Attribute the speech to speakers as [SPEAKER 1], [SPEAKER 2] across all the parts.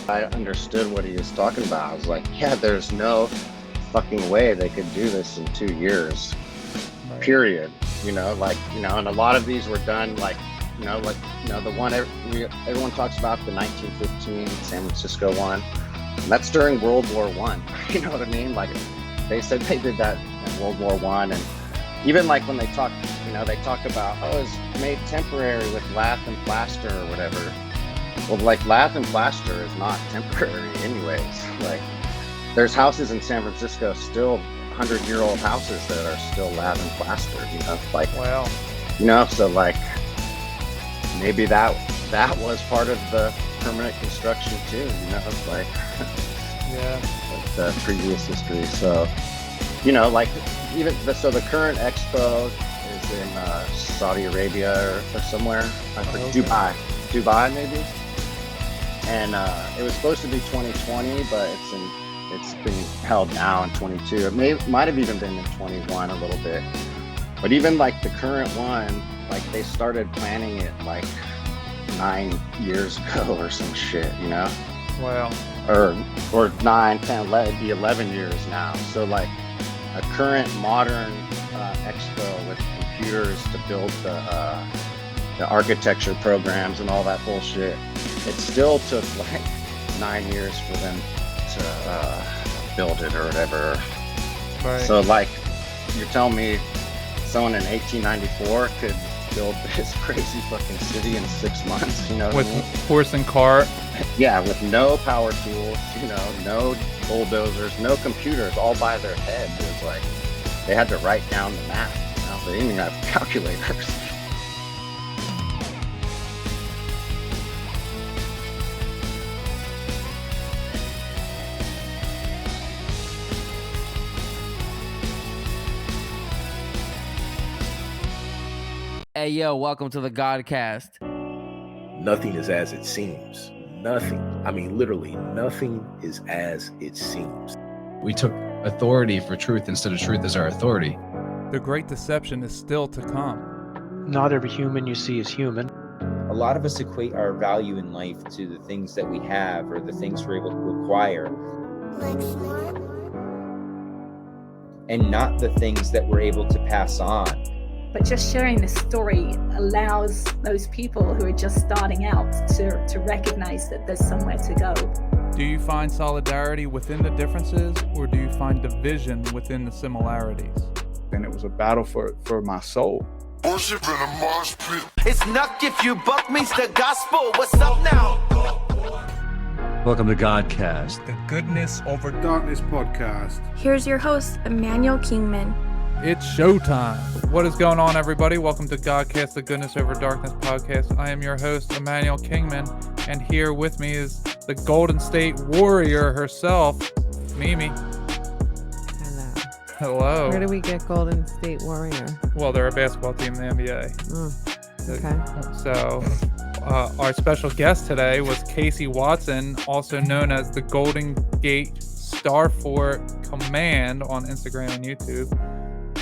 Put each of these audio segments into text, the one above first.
[SPEAKER 1] I understood what he was talking about. I was like, yeah, there's no fucking way they could do this in 2 years, period. And a lot of these were done the one everyone talks about, the 1915 San Francisco one. And that's during World War One. You know what I mean? Like, they said they did that in World War One, and even like when they talk about, it's made temporary with lath and plaster or whatever. Well, like, lath and plaster is not temporary anyways. Like, there's houses in San Francisco, still 100-year-old houses that are still lath and plaster.
[SPEAKER 2] Wow.
[SPEAKER 1] So like, maybe that was part of the permanent construction too. Like,
[SPEAKER 2] yeah,
[SPEAKER 1] the previous history. So, the current expo is in Saudi Arabia or somewhere. Dubai maybe. And it was supposed to be 2020, but it's been held now in 22. It might have even been in 21 a little bit. But even like the current one, like, they started planning it like 9 years ago or some shit,
[SPEAKER 2] Wow.
[SPEAKER 1] Or 9, 10, 11 years now. So like, a current modern expo with computers to build the architecture programs and all that bullshit, it still took like 9 years for them to build it or whatever.
[SPEAKER 2] Right.
[SPEAKER 1] So like, you're telling me someone in 1894 could build this crazy fucking city in 6 months,
[SPEAKER 2] with horse and cart?
[SPEAKER 1] Yeah, with no power tools, no bulldozers, no computers, all by their head. It was like, they had to write down the math. They didn't even have calculators.
[SPEAKER 3] Hey, yo, welcome to the Godcast.
[SPEAKER 4] Nothing is as it seems. Nothing. I mean, literally, nothing is as it seems.
[SPEAKER 5] We took authority for truth instead of truth as our authority.
[SPEAKER 2] The great deception is still to come.
[SPEAKER 6] Not every human you see is human.
[SPEAKER 7] A lot of us equate our value in life to the things that we have or the things we're able to acquire, and not the things that we're able to pass on.
[SPEAKER 8] But just sharing this story allows those people who are just starting out to recognize that there's somewhere to go.
[SPEAKER 2] Do you find solidarity within the differences, or do you find division within the similarities?
[SPEAKER 9] And it was a battle for my soul.
[SPEAKER 10] Worship in a mosh pit.
[SPEAKER 11] It's Nuck If You Buck meets the gospel. What's up now?
[SPEAKER 12] Welcome to Godcast,
[SPEAKER 13] the Goodness Over Darkness podcast.
[SPEAKER 14] Here's your host, Emmanuel Kingman.
[SPEAKER 2] It's showtime. What is going on, everybody? Welcome to Godcast, the Goodness Over Darkness podcast. I am your host, Emmanuel Kingman, and here with me is the Golden State Warrior herself, Mimi. Hello.
[SPEAKER 15] Where do we get Golden State Warrior?
[SPEAKER 2] Well, they're a basketball team in the NBA.
[SPEAKER 15] Okay.
[SPEAKER 2] So, our special guest today was Casey Watson, also known as the GoldenGate Starfort Command on Instagram and YouTube.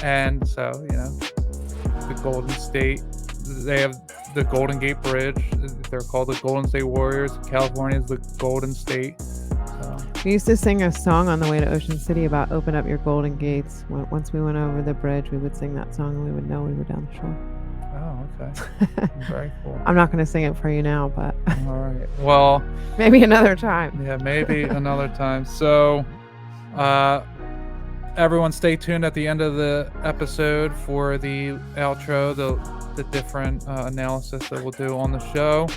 [SPEAKER 2] And so, the Golden State, they have the Golden Gate Bridge. They're called the Golden State Warriors. California is the Golden State. So.
[SPEAKER 15] We used to sing a song on the way to Ocean City about open up your golden gates. Once we went over the bridge, we would sing that song and we would know we were down the shore.
[SPEAKER 2] Oh, okay. Very cool.
[SPEAKER 15] I'm not going to sing it for you now, but...
[SPEAKER 2] All right. Well...
[SPEAKER 15] maybe another time.
[SPEAKER 2] Yeah, maybe another time. So, everyone stay tuned at the end of the episode for the outro, the different analysis that we'll do on the show.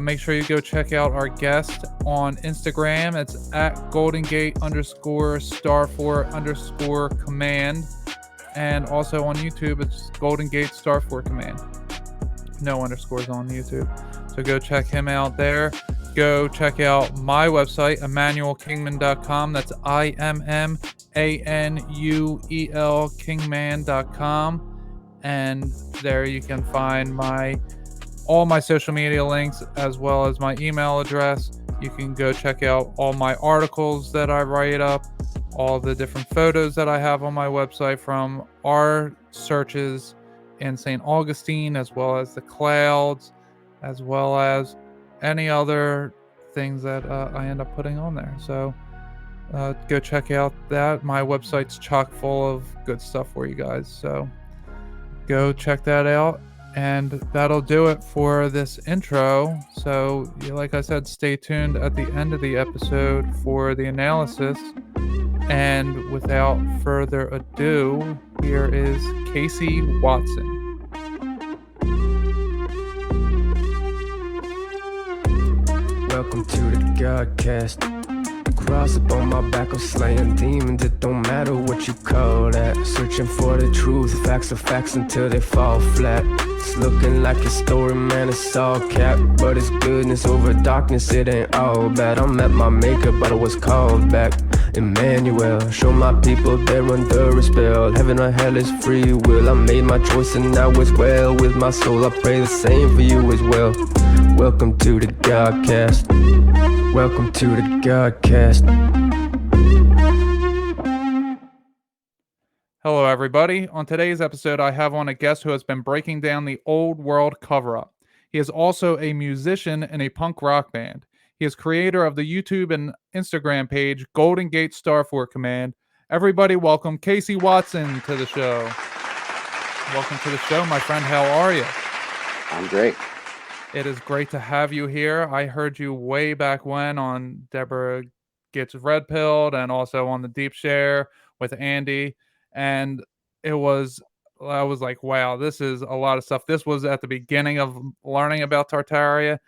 [SPEAKER 2] Make sure you go check out our guest on Instagram. It's at GoldenGate_Starfort_Command. And also on YouTube, it's GoldenGate Starfort Command. No underscores on YouTube. So go check him out there. Go check out my website, emmanuelkingman.com. That's IMMANUEL Kingman.com. And there you can find all my social media links as well as my email address. You can go check out all my articles that I write up, all the different photos that I have on my website from our searches in St. Augustine, as well as the clouds, as well as any other things that I end up putting on there. So go check out that. My website's chock full of good stuff for you guys. So go check that out. And that'll do it for this intro. So, like I said, stay tuned at the end of the episode for the analysis. And without further ado, here is Casey Watson.
[SPEAKER 16] Welcome to the Godcast. Cross up on my back, I'm slaying demons. It don't matter what you call that. Searching for the truth, facts are facts until they fall flat. It's looking like a story, man, it's all cap. But it's goodness over darkness, it ain't all bad. I'm at my maker, but I was called back. Emmanuel, show my people they're under a spell. Heaven or hell is free will. I made my choice and now it's well with my soul. I pray the same for you as well. Welcome to the Godcast. Welcome to the Godcast.
[SPEAKER 2] Hello, everybody. On today's episode, I have on a guest who has been breaking down the old world cover-up. He is also a musician in a punk rock band. He is creator of the YouTube and Instagram page GoldenGate Starfort Command. Everybody, welcome Casey Watson to the show. Welcome to the show, my friend. How are you?
[SPEAKER 1] I'm great.
[SPEAKER 2] It is great to have you here. I heard you way back when on Deborah Gets Red Pilled and also on the Deep Share with Andy. And I was like, wow, this is a lot of stuff. This was at the beginning of learning about Tartaria.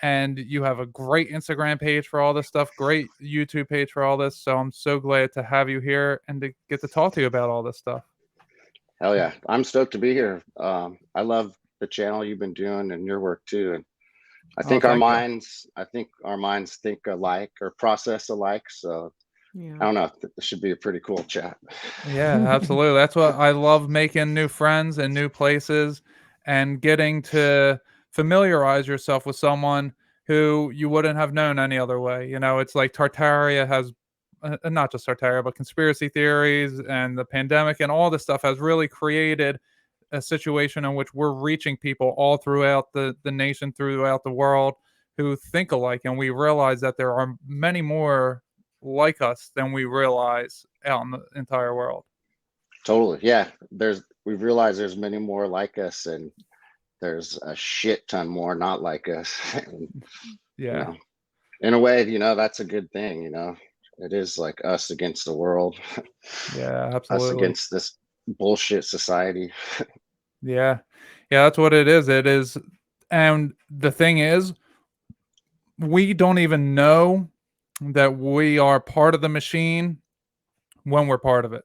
[SPEAKER 2] And you have a great Instagram page for all this stuff, great YouTube page for all this. So I'm so glad to have you here and to get to talk to you about all this stuff.
[SPEAKER 1] Hell yeah. I'm stoked to be here. I love the channel you've been doing and your work too. And I think our minds think alike or process alike. So yeah. I don't know. This should be a pretty cool chat.
[SPEAKER 2] Yeah, absolutely. That's what I love, making new friends and new places and getting to familiarize yourself with someone who you wouldn't have known any other way. You know, it's like Tartaria has not just Tartaria, but conspiracy theories and the pandemic and all this stuff has really created a situation in which we're reaching people all throughout the nation, throughout the world who think alike. And we realize that there are many more like us than we realize out in the entire world.
[SPEAKER 1] Totally. Yeah. We realize there's many more like us and there's a shit ton more not like us. And,
[SPEAKER 2] yeah.
[SPEAKER 1] You know, in a way, that's a good thing, It is like us against the world.
[SPEAKER 2] Yeah, absolutely.
[SPEAKER 1] Us against this bullshit society.
[SPEAKER 2] Yeah, that's what it is. It is. And the thing is, we don't even know that we are part of the machine when we're part of it.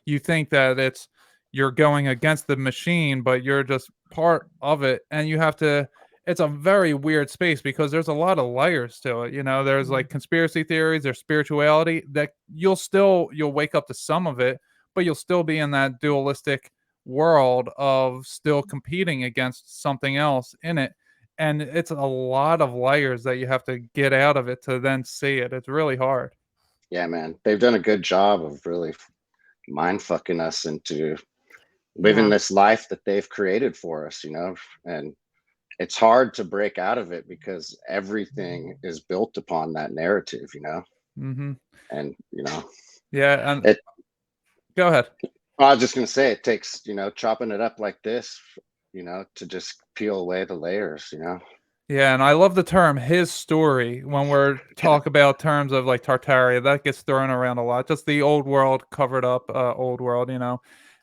[SPEAKER 2] You think that you're going against the machine, but you're just part of it. And you have to, it's a very weird space because there's a lot of layers to it. There's like conspiracy theories, there's spirituality that you'll wake up to some of it, but you'll still be in that dualistic world of still competing against something else in it. And it's a lot of layers that you have to get out of it to then see it. It's really hard.
[SPEAKER 1] Yeah, man. They've done a good job of really mind fucking us into living this life that they've created for us, and it's hard to break out of it because everything is built upon that narrative,
[SPEAKER 2] Mm-hmm.
[SPEAKER 1] And,
[SPEAKER 2] Yeah. And go ahead.
[SPEAKER 1] I was just going to say, it takes, chopping it up like this, to just peel away the layers,
[SPEAKER 2] Yeah, and I love the term "his story" when we're talk about terms of like Tartaria. That gets thrown around a lot. Just the old world covered up, old world.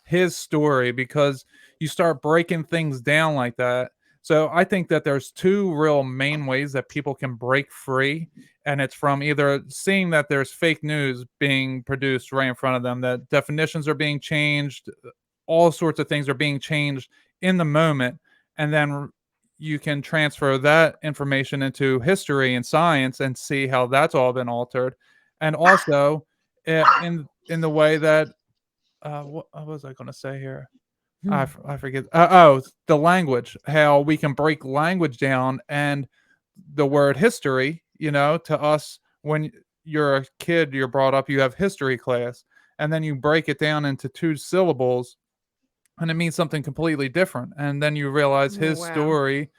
[SPEAKER 2] His story, because you start breaking things down like that. So I think that there's two real main ways that people can break free, and it's from either seeing that there's fake news being produced right in front of them, that definitions are being changed, all sorts of things are being changed in the moment, and then you can transfer that information into history and science and see how that's all been altered. And also in the way that what was I going to say here? I forget. The language, how we can break language down, and the word history, to us, when you're a kid, you're brought up, you have history class, and then you break it down into 2 syllables and it means something completely different. And then you realize his story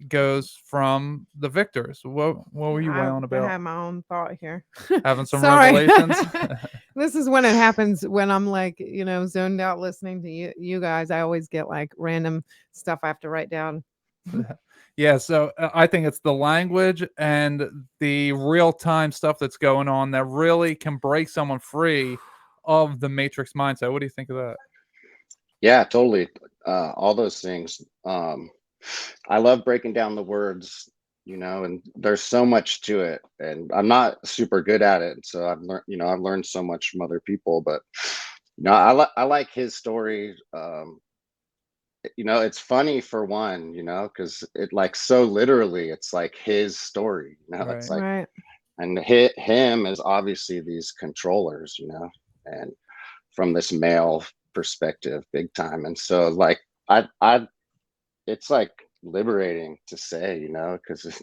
[SPEAKER 2] goes from the victors. What were you wailing
[SPEAKER 15] I
[SPEAKER 2] about?
[SPEAKER 15] had my own thought here.
[SPEAKER 2] Having some
[SPEAKER 15] Sorry.
[SPEAKER 2] revelations?
[SPEAKER 15] This is when it happens, when I'm like, zoned out listening to you guys. I always get like random stuff I have to write down.
[SPEAKER 2] Yeah, so I think it's the language and the real-time stuff that's going on that really can break someone free of the Matrix mindset. What do you think of that?
[SPEAKER 1] Yeah, totally. All those things. I love breaking down the words, and there's so much to it, and I'm not super good at it. So I've learned so much from other people, but I like his story. It's funny for one, because it like so literally, it's like his story. It's like,
[SPEAKER 15] Right.
[SPEAKER 1] and him is obviously these controllers, and from this male perspective, big time. And so like it's like liberating to say, because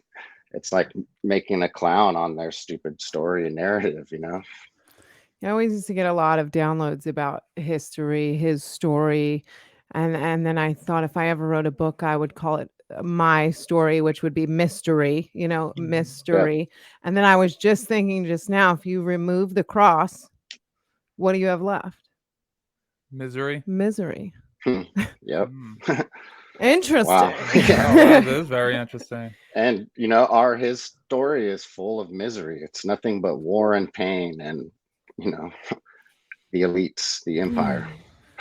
[SPEAKER 1] it's like making a clown on their stupid story and narrative.
[SPEAKER 15] I always used to get a lot of downloads about history, his story. And then I thought if I ever wrote a book, I would call it my story, which would be mystery, mystery. And then I was just thinking just now, if you remove the cross, what do you have left?
[SPEAKER 2] Misery.
[SPEAKER 1] Yep.
[SPEAKER 15] Interesting.
[SPEAKER 1] Wow.
[SPEAKER 2] That is very interesting.
[SPEAKER 1] And his story is full of misery. It's nothing but war and pain, and the elites, the empire.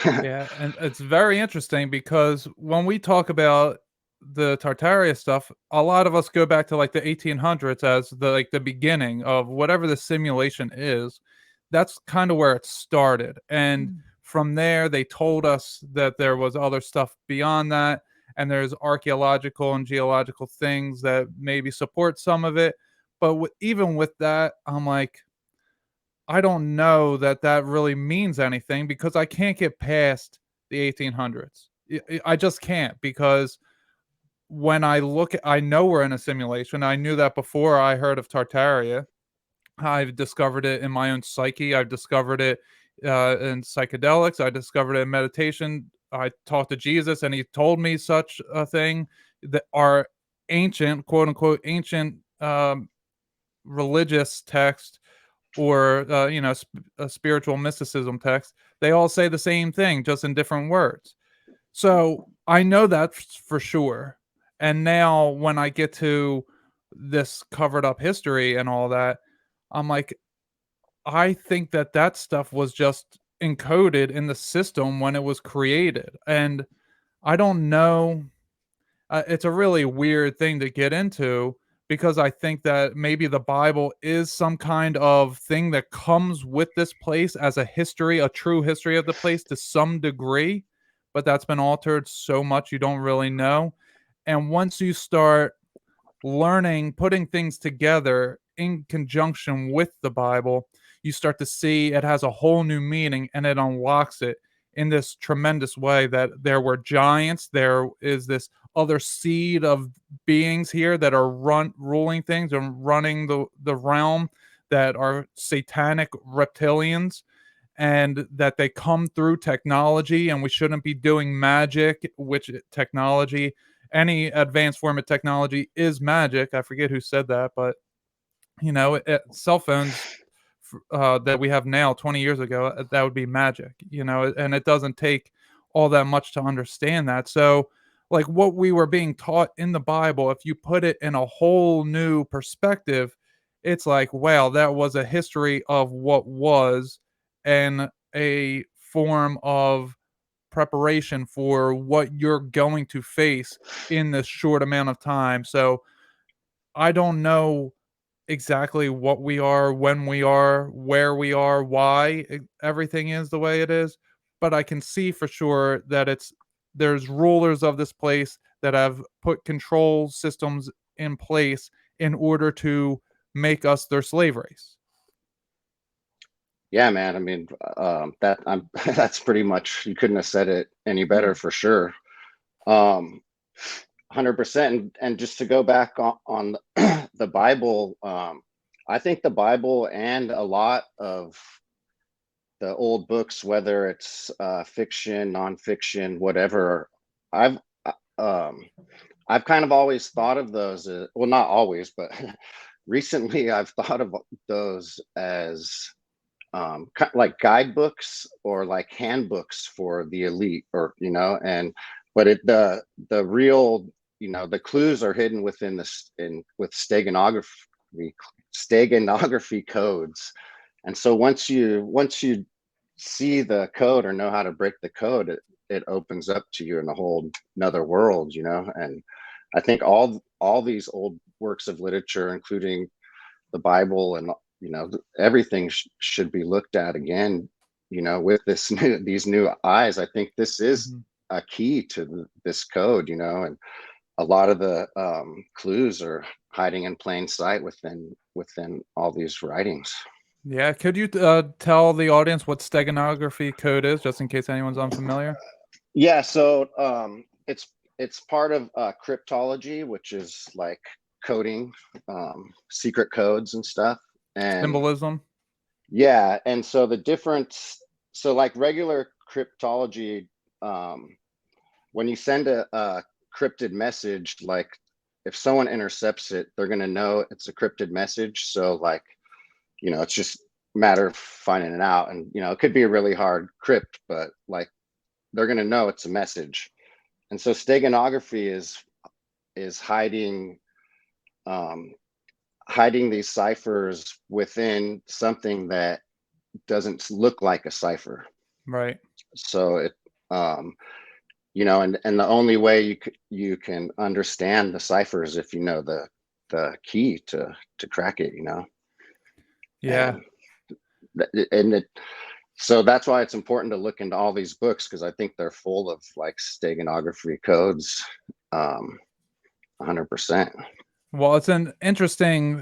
[SPEAKER 2] Yeah, and it's very interesting because when we talk about the Tartaria stuff, a lot of us go back to like the 1800s as the beginning of whatever the simulation is. That's kind of where it started, and from there they told us that there was other stuff beyond that, and there's archaeological and geological things that maybe support some of it. But even with that, I'm like, I don't know that that really means anything because I can't get past the 1800s. I just can't, because when I look at, I know we're in a simulation. I knew that before I heard of Tartaria. I've discovered it in my own psyche. I've discovered it in psychedelics. I discovered it in meditation. I talked to Jesus and he told me such a thing, that our ancient, quote unquote, ancient religious text, or a spiritual mysticism text, they all say the same thing, just in different words. So I know that for sure. And now when I get to this covered up history and all that, I'm like, I think that that stuff was just encoded in the system when it was created. And I don't know, it's a really weird thing to get into, because I think that maybe the Bible is some kind of thing that comes with this place as a history, a true history of the place to some degree, but that's been altered so much you don't really know. And once you start learning, putting things together in conjunction with the Bible, you start to see it has a whole new meaning, and it unlocks it in this tremendous way, that there were giants, there is this other seed of beings here that are ruling things and running the realm, that are satanic reptilians, and that they come through technology, and we shouldn't be doing magic, which technology, any advanced form of technology is magic. I forget who said that, but cell phones that we have now 20 years ago, that would be magic, and it doesn't take all that much to understand that. So like what we were being taught in the Bible, if you put it in a whole new perspective, it's like, wow, that was a history of what was, and a form of preparation for what you're going to face in this short amount of time. So I don't know exactly what we are, when we are, where we are, why everything is the way it is, but I can see for sure that there's rulers of this place that have put control systems in place in order to make us their slave race.
[SPEAKER 1] Yeah, man. I mean, that's pretty much, you couldn't have said it any better, for sure. 100%. And just to go back on the Bible, I think the Bible and a lot of the old books, whether it's fiction, nonfiction, whatever, I've I've kind of always thought of those well, not always, but recently I've thought of those as like guidebooks or like handbooks for the elite, or but the real, the clues are hidden within with steganography codes. And so once you see the code or know how to break the code, it opens up to you in a whole another world, and I think all these old works of literature, including the Bible and everything, should be looked at again, with these new eyes. I think this is a key to this code, and a lot of the clues are hiding in plain sight within all these writings.
[SPEAKER 2] Yeah, could you tell the audience what steganography code is, just in case anyone's unfamiliar?
[SPEAKER 1] Yeah, so it's part of cryptology, which is like coding, secret codes and stuff, and
[SPEAKER 2] symbolism.
[SPEAKER 1] Yeah, and so the difference, so like regular cryptology, when you send a cryptid message, like if someone intercepts it, they're going to know it's a cryptid message. So like, it's just a matter of finding it out. And, it could be a really hard crypt, but like they're going to know it's a message. And so steganography is hiding these ciphers within something that doesn't look like a cipher.
[SPEAKER 2] Right.
[SPEAKER 1] So it, and the only way you can understand the ciphers if you know the key to crack it,
[SPEAKER 2] Yeah.
[SPEAKER 1] So that's why it's important to look into all these books, because I think they're full of like steganography codes, 100%.
[SPEAKER 2] Well, it's an interesting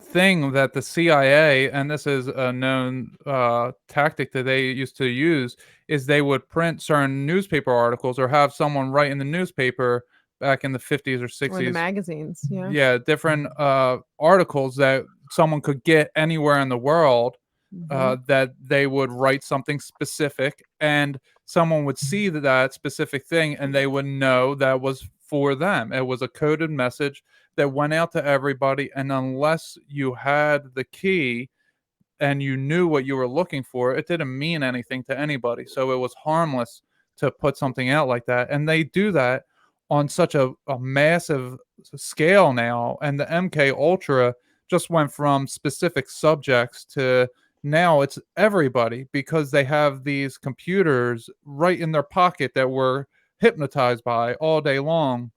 [SPEAKER 2] thing that the CIA, and this is a known tactic that they used to use, is they would print certain newspaper articles or have someone write in the newspaper back in the 50s or 60s.
[SPEAKER 15] Or the magazines, yeah.
[SPEAKER 2] Yeah, different articles that someone could get anywhere in the world, that they would write something specific, and someone would see that specific thing, and they would know that was for them. It was a coded message that went out to everybody, and unless you had the key and you knew what you were looking for, it didn't mean anything to anybody. So it was harmless to put something out like that. And they do that on such a massive scale now. And the MK Ultra just went from specific subjects to now it's everybody, because they have these computers right in their pocket that we're hypnotized by all day long.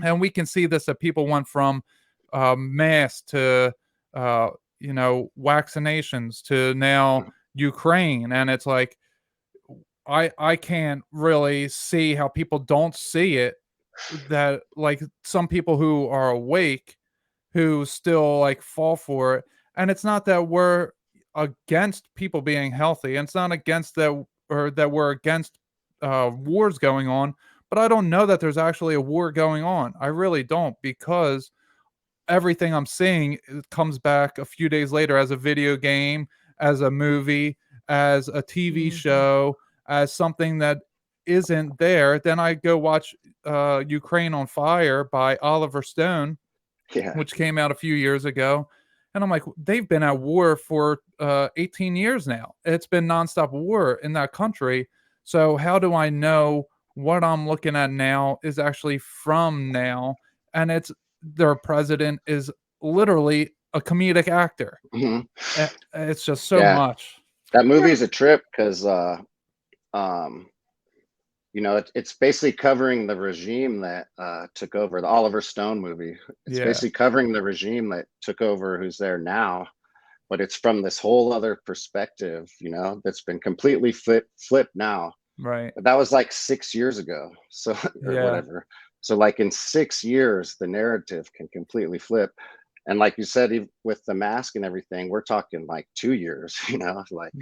[SPEAKER 2] And we can see this, that people went from mass to vaccinations to now Ukraine, and it's like I can't really see how people don't see it, that like some people who are awake who still like fall for it. And it's not that we're against people being healthy, and it's not against that, or that we're against wars going on, but I don't know that there's actually a war going on. I really don't, because everything I'm seeing comes back a few days later as a video game, as a movie, as a TV show, as something that isn't there. Then I go watch Ukraine on Fire by Oliver Stone, which came out a few years ago. And I'm like, they've been at war for 18 years now. It's been nonstop war in that country. So how do I know what I'm looking at now is actually from now? And it's their president is literally a comedic actor. It's just so much.
[SPEAKER 1] That movie is a trip because it's basically covering the regime that took over, the Oliver Stone movie. It's basically covering the regime that took over, who's there now, but it's from this whole other perspective, that's been completely flipped now.
[SPEAKER 2] Right.
[SPEAKER 1] But that was like 6 years ago, so or whatever. So like in 6 years, the narrative can completely flip. And like you said, with the mask and everything, we're talking like 2 years, like,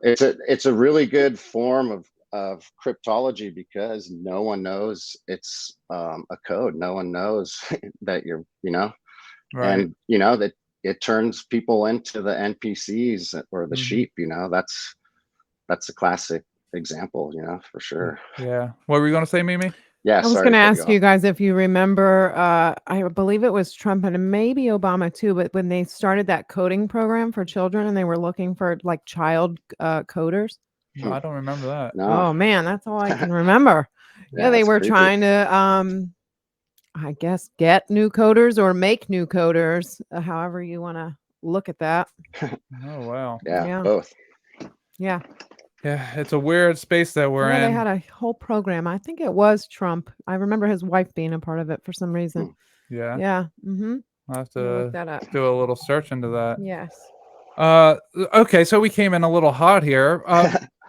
[SPEAKER 1] it's a really good form of cryptology, because no one knows it's a code. No one knows that you're,
[SPEAKER 2] right.
[SPEAKER 1] And, that it turns people into the NPCs or the sheep, that's a classic example, for sure.
[SPEAKER 2] Yeah. What were you going to say, Mimi?
[SPEAKER 1] Yeah,
[SPEAKER 15] I was
[SPEAKER 1] sorry
[SPEAKER 15] going
[SPEAKER 1] to
[SPEAKER 15] to
[SPEAKER 1] cut you
[SPEAKER 15] ask you
[SPEAKER 1] off.
[SPEAKER 15] guys if you remember, I believe it was Trump and maybe Obama too, but when they started that coding program for children and they were looking for like child coders.
[SPEAKER 2] No, I don't remember that.
[SPEAKER 1] No.
[SPEAKER 15] Oh man, that's all I can remember. Yeah, they
[SPEAKER 1] it's
[SPEAKER 15] were
[SPEAKER 1] creepy.
[SPEAKER 15] trying to, I guess, get new coders or make new coders, however you want to look at that.
[SPEAKER 2] Oh wow.
[SPEAKER 1] Yeah, both.
[SPEAKER 15] Yeah.
[SPEAKER 2] Yeah, it's a weird space that we're
[SPEAKER 15] Yeah,
[SPEAKER 2] in.
[SPEAKER 15] they had a whole program. I think it was Trump. I remember his wife being a part of it for some reason.
[SPEAKER 2] Yeah.
[SPEAKER 15] Yeah. Mm-hmm.
[SPEAKER 2] I'll have
[SPEAKER 15] look
[SPEAKER 2] to
[SPEAKER 15] that up.
[SPEAKER 2] do a little search into that.
[SPEAKER 15] Yes.
[SPEAKER 2] Okay, so we came in a little hot here.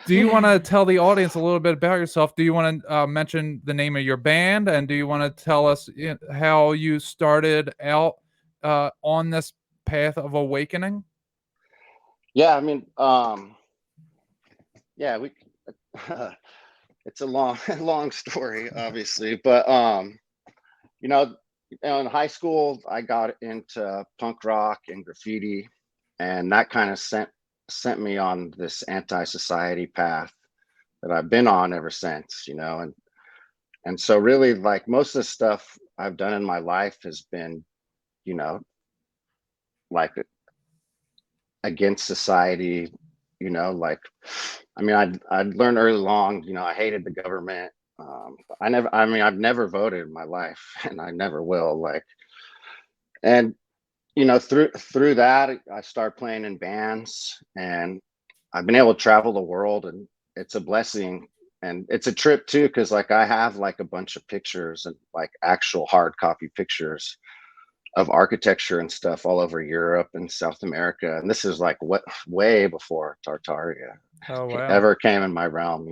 [SPEAKER 2] Do you want to tell the audience a little bit about yourself? Do you want to mention the name of your band, and do you want to tell us how you started out on this path of awakening?
[SPEAKER 1] Yeah, I mean, yeah, we. It's a long story, obviously, but in high school, I got into punk rock and graffiti, and that kind of sent me on this anti-society path that I've been on ever since, and so really, like, most of the stuff I've done in my life has been, like, against society, like, I mean, I'd learned early on, I hated the government. I've never voted in my life, and I never will, like, and through that, I started playing in bands, and I've been able to travel the world, and it's a blessing, and it's a trip too, because like I have like a bunch of pictures and like actual hard copy pictures of architecture and stuff all over Europe and South America, and this is like what way before Tartaria ever came in my realm,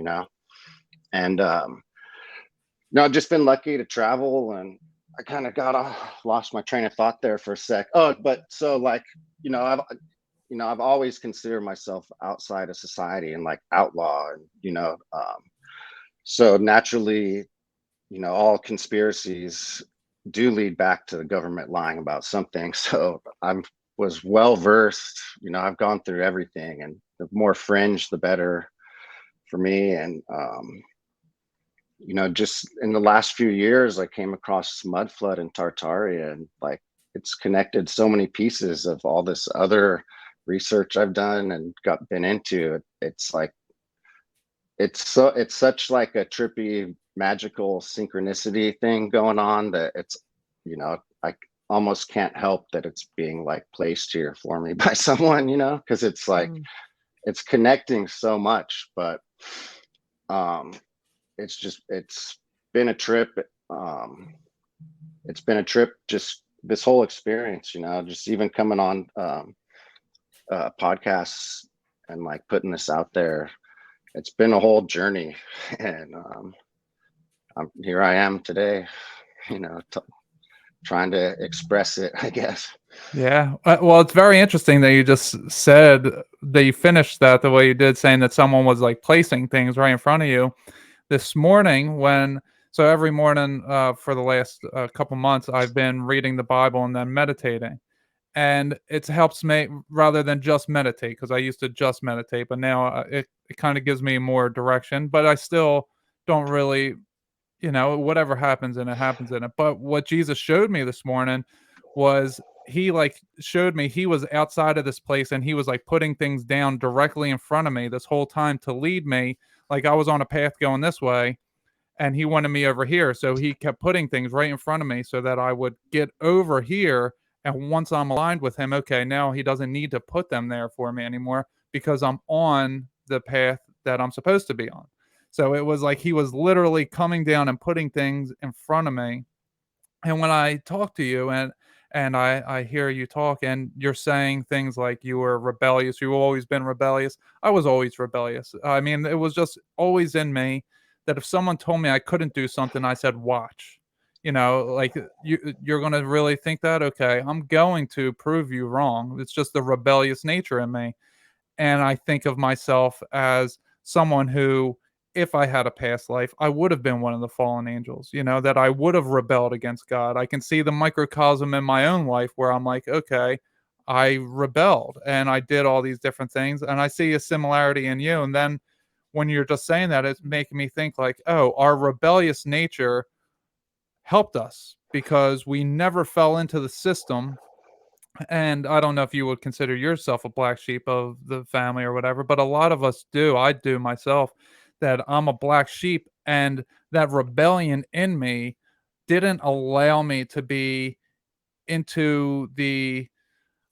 [SPEAKER 1] and I've just been lucky to travel, and I kind of lost my train of thought there for a sec. Oh, but so like, I've always considered myself outside of society and like outlaw, and so naturally, all conspiracies do lead back to the government lying about something. So was well versed. I've gone through everything, and the more fringe, the better for me. And just in the last few years, I came across Mud Flood in Tartaria, and like it's connected so many pieces of all this other research I've done and been into. It's like it's such like a trippy, magical synchronicity thing going on that it's I almost can't help that it's being like placed here for me by someone, because it's like it's connecting so much. But it's been a trip. It's been a trip, just this whole experience, just even coming on podcasts and like putting this out there. It's been a whole journey, and here I am today, trying to express it, I guess.
[SPEAKER 2] Yeah. Well, it's very interesting that you just said that you finished that the way you did, saying that someone was like placing things right in front of you. This morning, so every morning for the last couple months, I've been reading the Bible and then meditating. And it helps me rather than just meditate, because I used to just meditate, but now it kind of gives me more direction. But I still don't really, whatever happens in it, happens in it. But what Jesus showed me this morning was he like showed me he was outside of this place, and he was like putting things down directly in front of me this whole time to lead me. Like I was on a path going this way, and he wanted me over here. So he kept putting things right in front of me so that I would get over here. And once I'm aligned with him, okay, now he doesn't need to put them there for me anymore, because I'm on the path that I'm supposed to be on. So it was like he was literally coming down and putting things in front of me. And when I talk to you and I hear you talk, and you're saying things like you were rebellious, you've always been rebellious. I was always rebellious. I mean, it was just always in me that if someone told me I couldn't do something, I said, watch. Like you're going to really think that? Okay, I'm going to prove you wrong. It's just the rebellious nature in me. And I think of myself as someone who, if I had a past life, I would have been one of the fallen angels, that I would have rebelled against God. I can see the microcosm in my own life where I'm like, okay, I rebelled and I did all these different things, and I see a similarity in you. And then when you're just saying that, it's making me think like, oh, our rebellious nature helped us because we never fell into the system. And I don't know if you would consider yourself a black sheep of the family or whatever, but a lot of us do. I do myself, that I'm a black sheep, and that rebellion in me didn't allow me to be into the,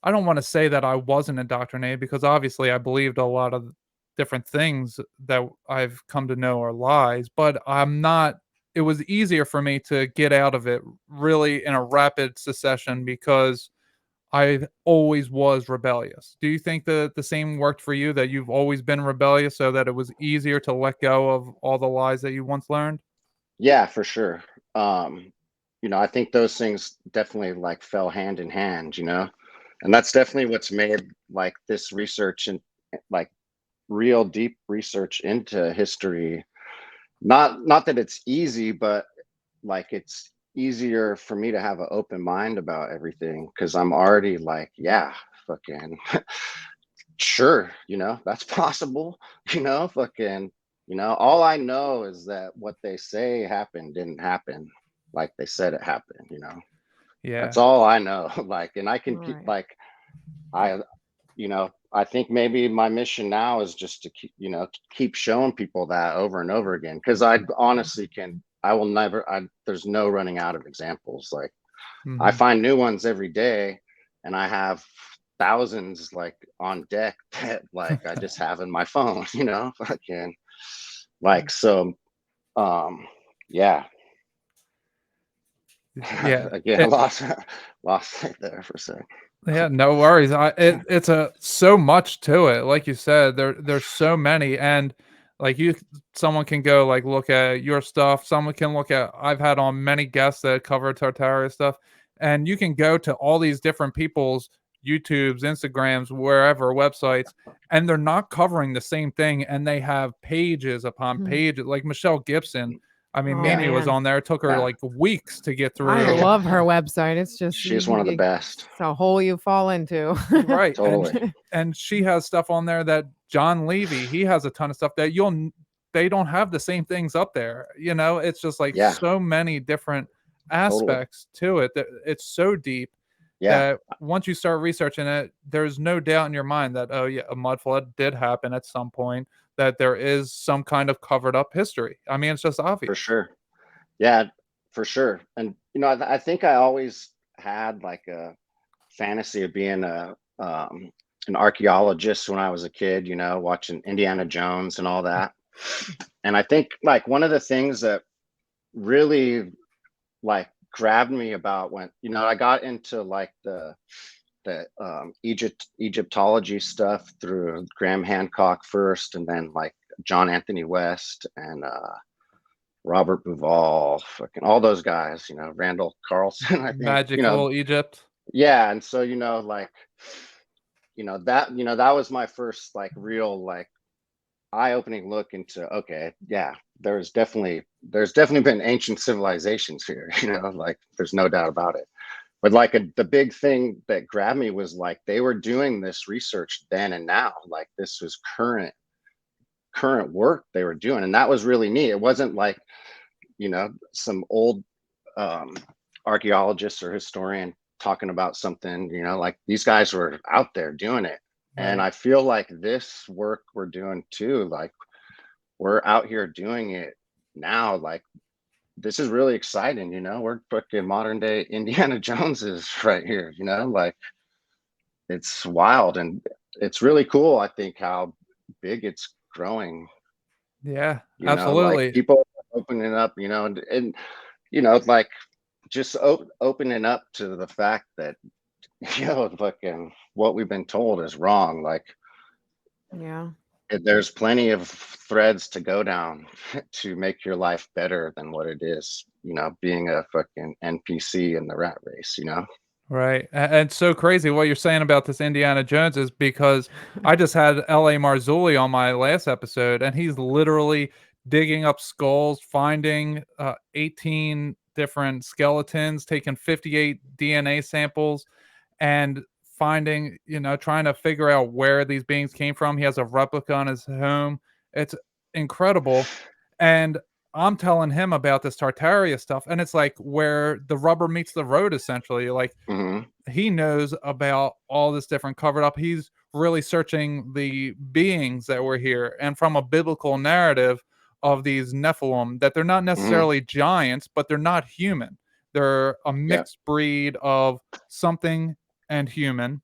[SPEAKER 2] I don't want to say that I wasn't indoctrinated, because obviously I believed a lot of different things that I've come to know are lies, but I'm not, it was easier for me to get out of it really in a rapid succession because I always was rebellious. Do you think that the same worked for you, that you've always been rebellious so that it was easier to let go of all the lies that you once learned?
[SPEAKER 1] Yeah, for sure. Um, I think those things definitely like fell hand in hand, and that's definitely what's made like this research and like real deep research into history. Not that it's easy, but like it's easier for me to have an open mind about everything because I'm already like, yeah, fucking sure, that's possible, fucking, all I know is that what they say happened didn't happen like they said it happened, that's
[SPEAKER 2] Yeah.
[SPEAKER 1] all I know. Like, and I can keep
[SPEAKER 15] Right.
[SPEAKER 1] like, I, I think maybe my mission now is just to keep, keep showing people that over and over again. Cause I honestly I will never, there's no running out of examples. Like I
[SPEAKER 2] Mhm.
[SPEAKER 1] find new ones every day and I have thousands like on deck that like I just have in my phone, fucking like, so, um, yeah,
[SPEAKER 2] Yeah.
[SPEAKER 1] again, lost it there for a sec.
[SPEAKER 2] Yeah, no worries. It's a so much to it. Like you said, there's so many, and like someone can go like look at your stuff. Someone can look at, I've had on many guests that cover Tartaria stuff, and you can go to all these different people's YouTubes, Instagrams, wherever websites, and they're not covering the same thing, and they have pages upon
[SPEAKER 15] Hmm.
[SPEAKER 2] pages. Like Michelle Gibson. I mean,
[SPEAKER 15] Oh
[SPEAKER 2] Mimi was
[SPEAKER 15] man,
[SPEAKER 2] on there. It took her
[SPEAKER 1] Yeah,
[SPEAKER 2] like weeks to get
[SPEAKER 15] I
[SPEAKER 2] through.
[SPEAKER 15] love her website. It's just
[SPEAKER 1] she's one of the best.
[SPEAKER 15] it's a hole you fall into.
[SPEAKER 2] Right,
[SPEAKER 1] Totally.
[SPEAKER 2] and she has stuff on there that John Levy, he has a ton of stuff that they don't have the same things up there, it's just like
[SPEAKER 1] Yeah,
[SPEAKER 2] so many different
[SPEAKER 1] totally.
[SPEAKER 2] aspects to it that it's so deep
[SPEAKER 1] Yeah,
[SPEAKER 2] that once you start researching it, there's no doubt in your mind that, oh yeah, a mud flood did happen at some point, that there is some kind of covered up history. I mean, it's just
[SPEAKER 1] for
[SPEAKER 2] obvious.
[SPEAKER 1] sure. Yeah, for sure. And I think I always had like a fantasy of being an archaeologist when I was a kid, watching Indiana Jones and all that. And I think like one of the things that really like grabbed me about when I got into like the Egyptology stuff through Graham Hancock first, and then like John Anthony West and Robert Bouval, fucking all those guys, Randall Carlson, I think,
[SPEAKER 2] Magical Egypt.
[SPEAKER 1] yeah. And so, like, that was my first like real like eye-opening look into, okay, yeah, there's definitely been ancient civilizations here, like there's no doubt about it. But like the big thing that grabbed me was like they were doing this research then and now, like this was current work they were doing, and that was really neat. It wasn't like some old um, archaeologist or historian talking about something, like these guys were out there doing it. And
[SPEAKER 2] Right.
[SPEAKER 1] I feel like this work we're doing too, like we're out here doing it now. Like this is really exciting, we're fucking modern day Indiana Joneses right here, like it's wild and it's really cool. I think how big it's growing,
[SPEAKER 2] Yeah,
[SPEAKER 1] like
[SPEAKER 2] absolutely.
[SPEAKER 1] people opening up, and like just opening up to the fact that fucking what we've been told is wrong. Like
[SPEAKER 15] Yeah.
[SPEAKER 1] there's plenty of threads to go down to make your life better than what it is, being a fucking NPC in the rat race,
[SPEAKER 2] Right. And so crazy what you're saying about this Indiana Jones is because I just had L.A. Marzulli on my last episode, and he's literally digging up skulls, finding 18 different skeletons, taking 58 DNA samples, and finding, trying to figure out where these beings came from. He has a replica on his home. It's incredible. And I'm telling him about this Tartaria stuff, and it's like where the rubber meets the road, essentially. Like he knows about all this different covered up. He's really searching the beings that were here, and from a biblical narrative of these Nephilim, that they're not necessarily giants, but they're not human. They're a mixed breed of something and human.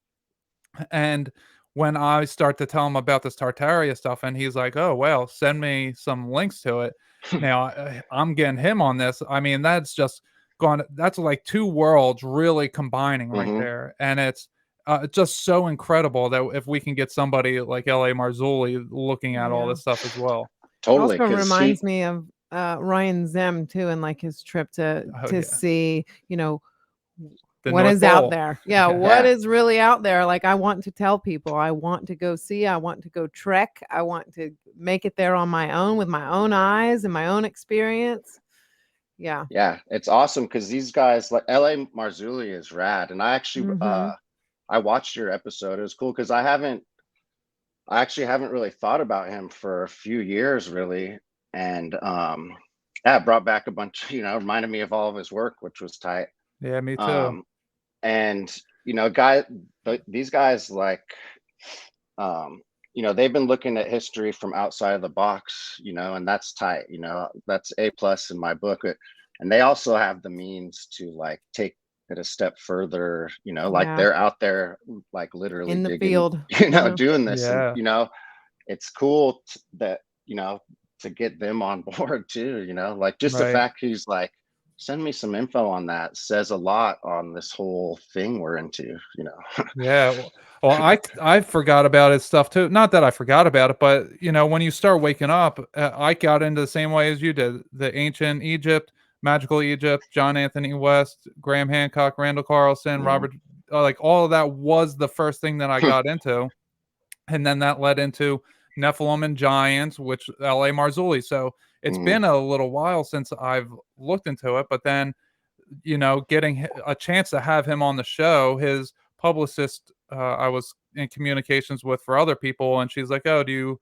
[SPEAKER 2] And when I start to tell him about this Tartaria stuff, and he's like, "Oh well, send me some links to it." Now I'm getting him on this. I mean, that's just gone. That's like two worlds really combining right there, and it's just so incredible that if we can get somebody like L.A. Marzulli looking at all this stuff as well.
[SPEAKER 1] Totally.
[SPEAKER 15] Also reminds me of Ryan Zem too, and like his trip to see, you know, what is out there. Yeah, what is really out there. Like, I want to tell people, I want to go see, I want to go trek, I want to make it there on my own with my own eyes and my own experience. Yeah,
[SPEAKER 1] it's awesome because these guys, like L.A. Marzulli, is rad. And I actually I watched your episode. It was cool because I actually haven't really thought about him for a few years, really. And it brought back a bunch, reminded me of all of his work, which was tight.
[SPEAKER 2] Yeah, me too.
[SPEAKER 1] And these guys, like, they've been looking at history from outside of the box, and that's tight. That's A+ in my book. And they also have the means to like take it a step further, like they're out there, like literally
[SPEAKER 15] in the
[SPEAKER 1] digging,
[SPEAKER 15] field,
[SPEAKER 1] doing this. And, it's cool that, to get them on board too, like just the fact he's like, send me some info on that says a lot on this whole thing we're into,
[SPEAKER 2] Yeah. Well, I forgot about his stuff too. Not that I forgot about it, but when you start waking up, I got into the same way as you did. The ancient Egypt, magical Egypt, John Anthony West, Graham Hancock, Randall Carlson, Robert, like all of that was the first thing that I got into. And then that led into Nephilim and Giants, which L.A. Marzulli. So it's been a little while since I've looked into it, but then, getting a chance to have him on the show, his publicist, I was in communications with for other people, and she's like, "Oh, do you,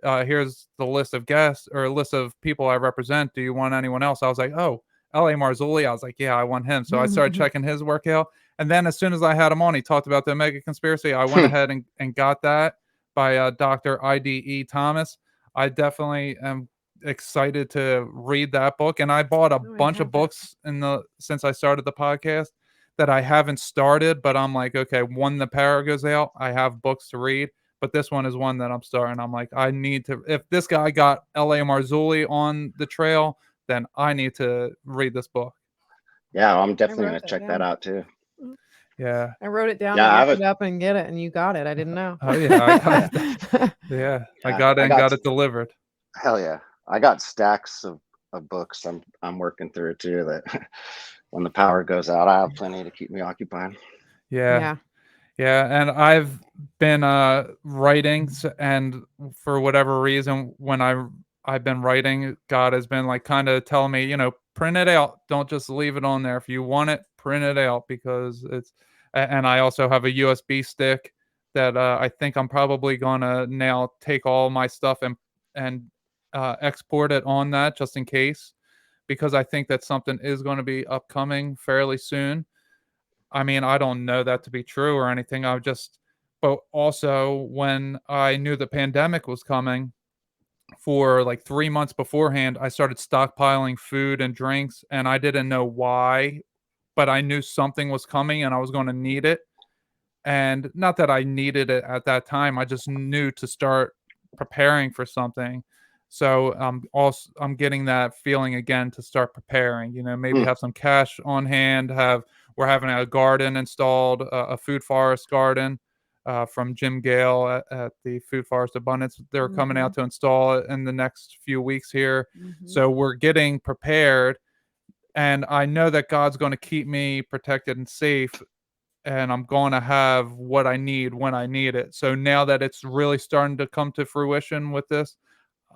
[SPEAKER 2] here's the list of guests or a list of people I represent. Do you want anyone else?" I was like, "Oh, L.A. Marzulli." I was like, "Yeah, I want him." So I started checking his work out. And then as soon as I had him on, he talked about the mega conspiracy. I went ahead and got that by Dr. I.D.E. Thomas. I definitely am excited to read that book, and I bought a bunch of books since I started the podcast that I haven't started, but I'm like, okay, when the power goes out, I have books to read, but this one is one that I'm starting. I'm like, I need to, if this guy got L.A. Marzulli on the trail, then I need to read this book.
[SPEAKER 1] Yeah, I'm definitely going to check that out too.
[SPEAKER 2] Yeah,
[SPEAKER 15] I wrote it down. I looked it up and get it, and you got it. I didn't know.
[SPEAKER 2] Oh yeah, I got it and got it delivered.
[SPEAKER 1] Hell yeah, I got stacks of books. I'm working through too. That when the power goes out, I have plenty to keep me occupied.
[SPEAKER 2] Yeah, and I've been writing, and for whatever reason, when I've been writing, God has been like kind of telling me, print it out. Don't just leave it on there. If you want it, print it out, because it's. And I also have a USB stick that I think I'm probably gonna now take all my stuff and export it on that, just in case, because I think that something is going to be upcoming fairly soon. I mean, I don't know that to be true or anything. But also when I knew the pandemic was coming, for like 3 months beforehand, I started stockpiling food and drinks, and I didn't know why, but I knew something was coming and I was going to need it. And not that I needed it at that time, I just knew to start preparing for something. So I'm getting that feeling again to start preparing, maybe have some cash on hand, we're having a garden installed, a food forest garden from Jim Gale at the Food Forest Abundance. They're coming out to install it in the next few weeks here. So we're getting prepared. And I know that God's going to keep me protected and safe, and I'm going to have what I need when I need it. So now that it's really starting to come to fruition with this,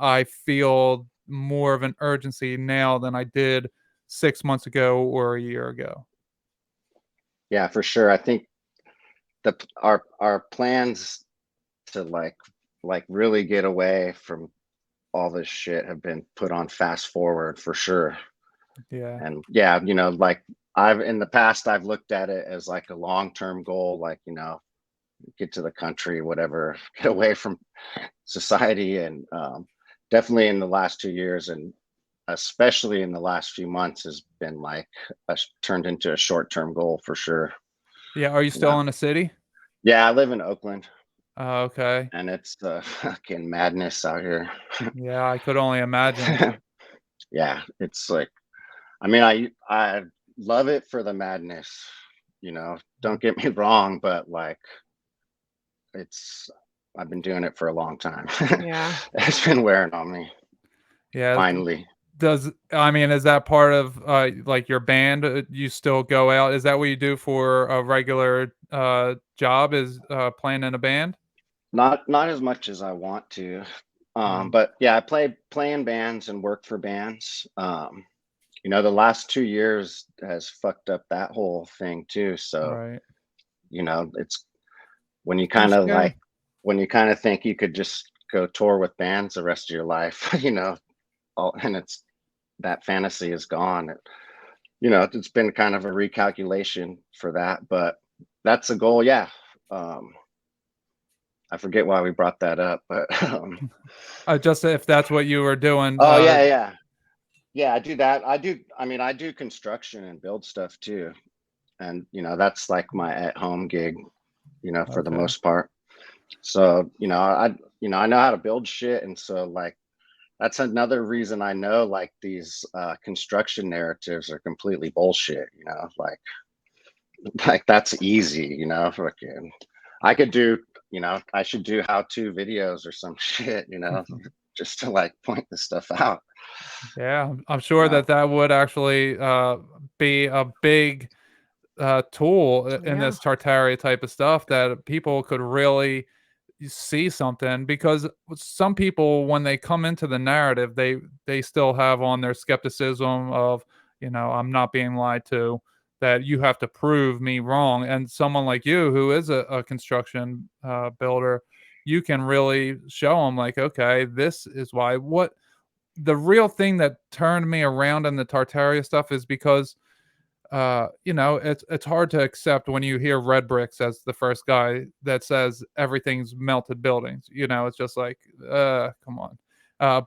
[SPEAKER 2] I feel more of an urgency now than I did 6 months ago or a year ago.
[SPEAKER 1] Yeah, for sure. I think our plans to like really get away from all this shit have been put on fast forward for sure.
[SPEAKER 2] Yeah.
[SPEAKER 1] And yeah, you know, like in the past, I've looked at it as like a long-term goal, like, you know, get to the country, whatever, get away from society. And definitely in the last 2 years, and especially in the last few months, has been like turned into a short-term goal for sure.
[SPEAKER 2] Yeah. Are you still in the city?
[SPEAKER 1] Yeah, I live in Oakland.
[SPEAKER 2] Oh, okay.
[SPEAKER 1] And it's fucking madness out here.
[SPEAKER 2] Yeah, I could only imagine.
[SPEAKER 1] Yeah, it's like, I mean, I love it for the madness, you know, don't get me wrong, but like I've been doing it for a long time.
[SPEAKER 15] Yeah.
[SPEAKER 1] It's been wearing on me.
[SPEAKER 2] Yeah.
[SPEAKER 1] Finally.
[SPEAKER 2] I mean, is that part of like your band? You still go out? Is that what you do for a regular job? Is playing in a band?
[SPEAKER 1] Not as much as I want to. But yeah, I play in bands and work for bands. You know, the last 2 years has fucked up that whole thing too. So,
[SPEAKER 2] Right.
[SPEAKER 1] you know, it's when you
[SPEAKER 2] I'm
[SPEAKER 1] kind of
[SPEAKER 2] sure.
[SPEAKER 1] like, when you kind of think you could just go tour with bands the rest of your life, you know, and it's that fantasy is gone. You know, it's been kind of a recalculation for that, but that's a goal. Yeah. I forget why we brought that up, but
[SPEAKER 2] Just if that's what you were doing.
[SPEAKER 1] oh yeah, I do that. I mean, I do construction and build stuff too, and you know, that's like my at-home gig, you know, for the
[SPEAKER 2] Okay.
[SPEAKER 1] most part. So you know, I know how to build shit, and so like that's another reason I know like these construction narratives are completely bullshit. You know, like that's easy. You know, fucking I could do. You know, I should do how-to videos or some shit. You know, just to like point this stuff out.
[SPEAKER 2] Yeah, I'm sure that would actually be a big tool in
[SPEAKER 15] Yeah.
[SPEAKER 2] this Tartaria type of stuff that people could really see something, because some people, when they come into the narrative, they still have on their skepticism of, you know, I'm not being lied to, that you have to prove me wrong. And someone like you, who is a construction builder, you can really show them like, okay, this is why. What the real thing that turned me around in the Tartaria stuff is because you know, it's hard to accept when you hear Red Bricks as the first guy that says everything's melted buildings. You know, it's just like, come on.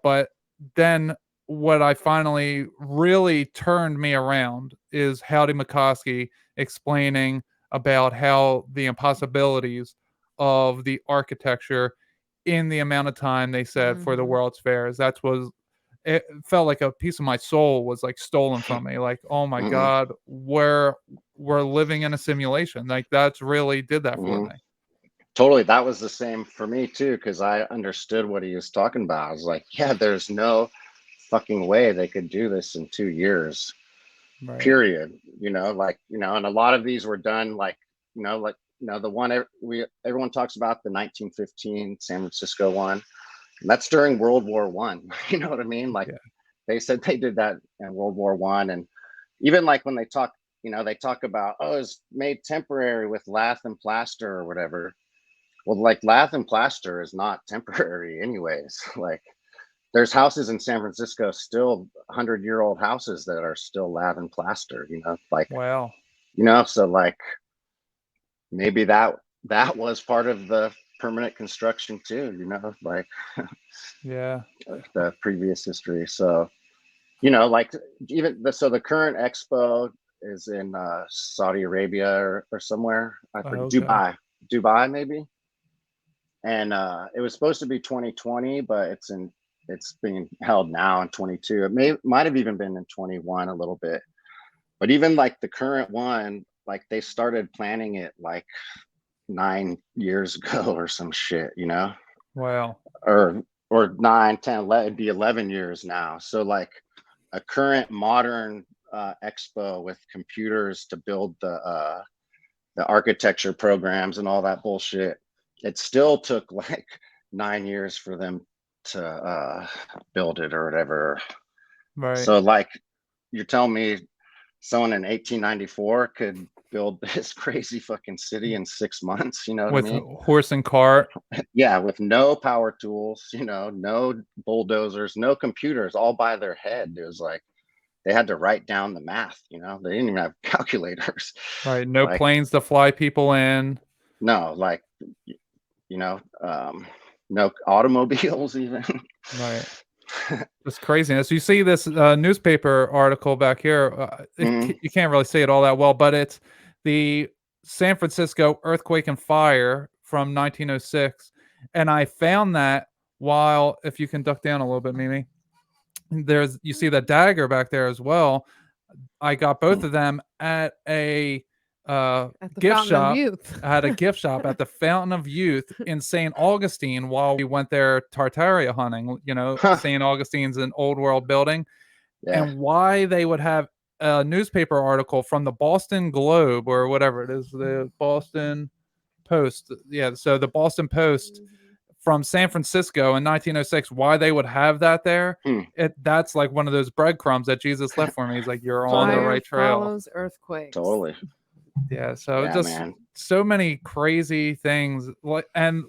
[SPEAKER 2] But then what I finally really turned me around is Howdy McCoskey explaining about how the impossibilities of the architecture in the amount of time they said for the World's Fairs. That was, it felt like a piece of my soul was like stolen from me. Like, oh my God, we're living in a simulation. Like that's really did that for me.
[SPEAKER 1] Totally. That was the same for me too, because I understood what he was talking about. I was like, yeah, there's no fucking way they could do this in 2 years.
[SPEAKER 2] Right.
[SPEAKER 1] Period. You know, like, you know, and a lot of these were done like, you know, the one everyone talks about, the 1915 San Francisco one. And that's during World War One. You know what I mean? Like they said they did that in World War One. And even like when they talk, you know, they talk about, oh, it's made temporary with lath and plaster or whatever. Well, like lath and plaster is not temporary anyways. Like there's houses in San Francisco, still 100-year-old houses that are still lath and plaster, you know, like,
[SPEAKER 2] wow.
[SPEAKER 1] You know, so like maybe that was part of the permanent construction too, you know, like
[SPEAKER 2] yeah,
[SPEAKER 1] the previous history. So, you know, like even the current expo is in Saudi Arabia or somewhere. I forget,
[SPEAKER 2] okay.
[SPEAKER 1] Dubai maybe. And it was supposed to be 2020, but it's being held now in 22. It might have even been in 21 a little bit. But even like the current one, like they started planning it like 9 years ago or some shit, you know?
[SPEAKER 2] Wow.
[SPEAKER 1] Or 9, 10, 11, it'd be 11 years now. So like a current modern expo with computers to build the architecture programs and all that bullshit, it still took like 9 years for them to build it or whatever.
[SPEAKER 2] Right.
[SPEAKER 1] So like you're telling me someone in 1894 could build this crazy fucking city in 6 months, you know what
[SPEAKER 2] with
[SPEAKER 1] I mean?
[SPEAKER 2] horse and cart.
[SPEAKER 1] Yeah, with no power tools, you know, no bulldozers, no computers, all by their head. It was like they had to write down the math, you know. They didn't even have calculators.
[SPEAKER 2] Right, no
[SPEAKER 1] Like,
[SPEAKER 2] planes to fly people in.
[SPEAKER 1] no, like, you know, no automobiles even.
[SPEAKER 2] Right. It's craziness. You see this newspaper article back here. You can't really see it all that well, but it's the San Francisco earthquake and fire from 1906. And I found that while, if you can duck down a little bit, Mimi, you see the dagger back there as well. I got both of them at a
[SPEAKER 15] At the
[SPEAKER 2] gift
[SPEAKER 15] Fountain of
[SPEAKER 2] shop.
[SPEAKER 15] Youth.
[SPEAKER 2] I had a gift shop at the Fountain of Youth in St. Augustine while we went there Tartaria hunting. You know, St. Augustine's an old world building.
[SPEAKER 1] Yeah.
[SPEAKER 2] And why they would have a newspaper article from the Boston Globe or whatever it is, the Boston Post. Yeah, so the Boston Post from San Francisco in 1906, why they would have that there, that's like one of those breadcrumbs that Jesus left for me. He's like, you're on the
[SPEAKER 15] Fire
[SPEAKER 2] right trail.
[SPEAKER 15] follows earthquakes.
[SPEAKER 1] Totally.
[SPEAKER 2] Yeah, so
[SPEAKER 1] Yeah,
[SPEAKER 2] just
[SPEAKER 1] man.
[SPEAKER 2] so many crazy things. And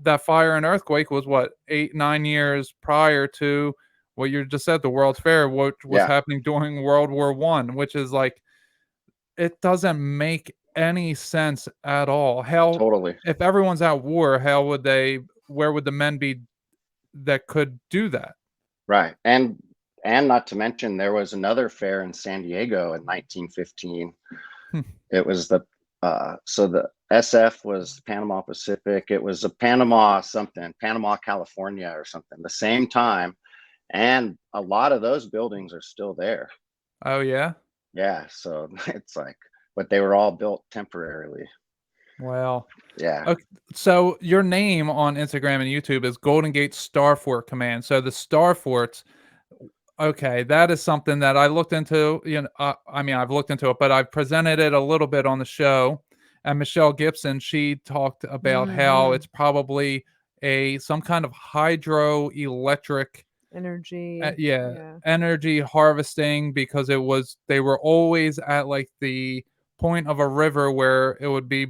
[SPEAKER 2] that fire and earthquake was what, 8-9 years prior to what you just said, the World's Fair, what was happening during World War One, which is like, it doesn't make any sense at all.
[SPEAKER 1] Totally.
[SPEAKER 2] If everyone's at war, where would the men be that could do that?
[SPEAKER 1] Right. And not to mention, there was another fair in San Diego in 1915. It was so the SF was Panama Pacific. It was a Panama California or something, the same time. And a lot of those buildings are still there.
[SPEAKER 2] Oh, yeah?
[SPEAKER 1] Yeah. So it's like, but they were all built temporarily.
[SPEAKER 2] Wow.
[SPEAKER 1] Yeah.
[SPEAKER 2] Okay, so your name on Instagram and YouTube is GoldenGate Starfort Command. So the Starforts, okay, that is something that I looked into. You know, I mean, I've looked into it, but I've presented it a little bit on the show. And Michelle Gibson, she talked about how it's probably some kind of hydroelectric
[SPEAKER 15] energy.
[SPEAKER 2] Energy harvesting, because they were always at like the point of a river where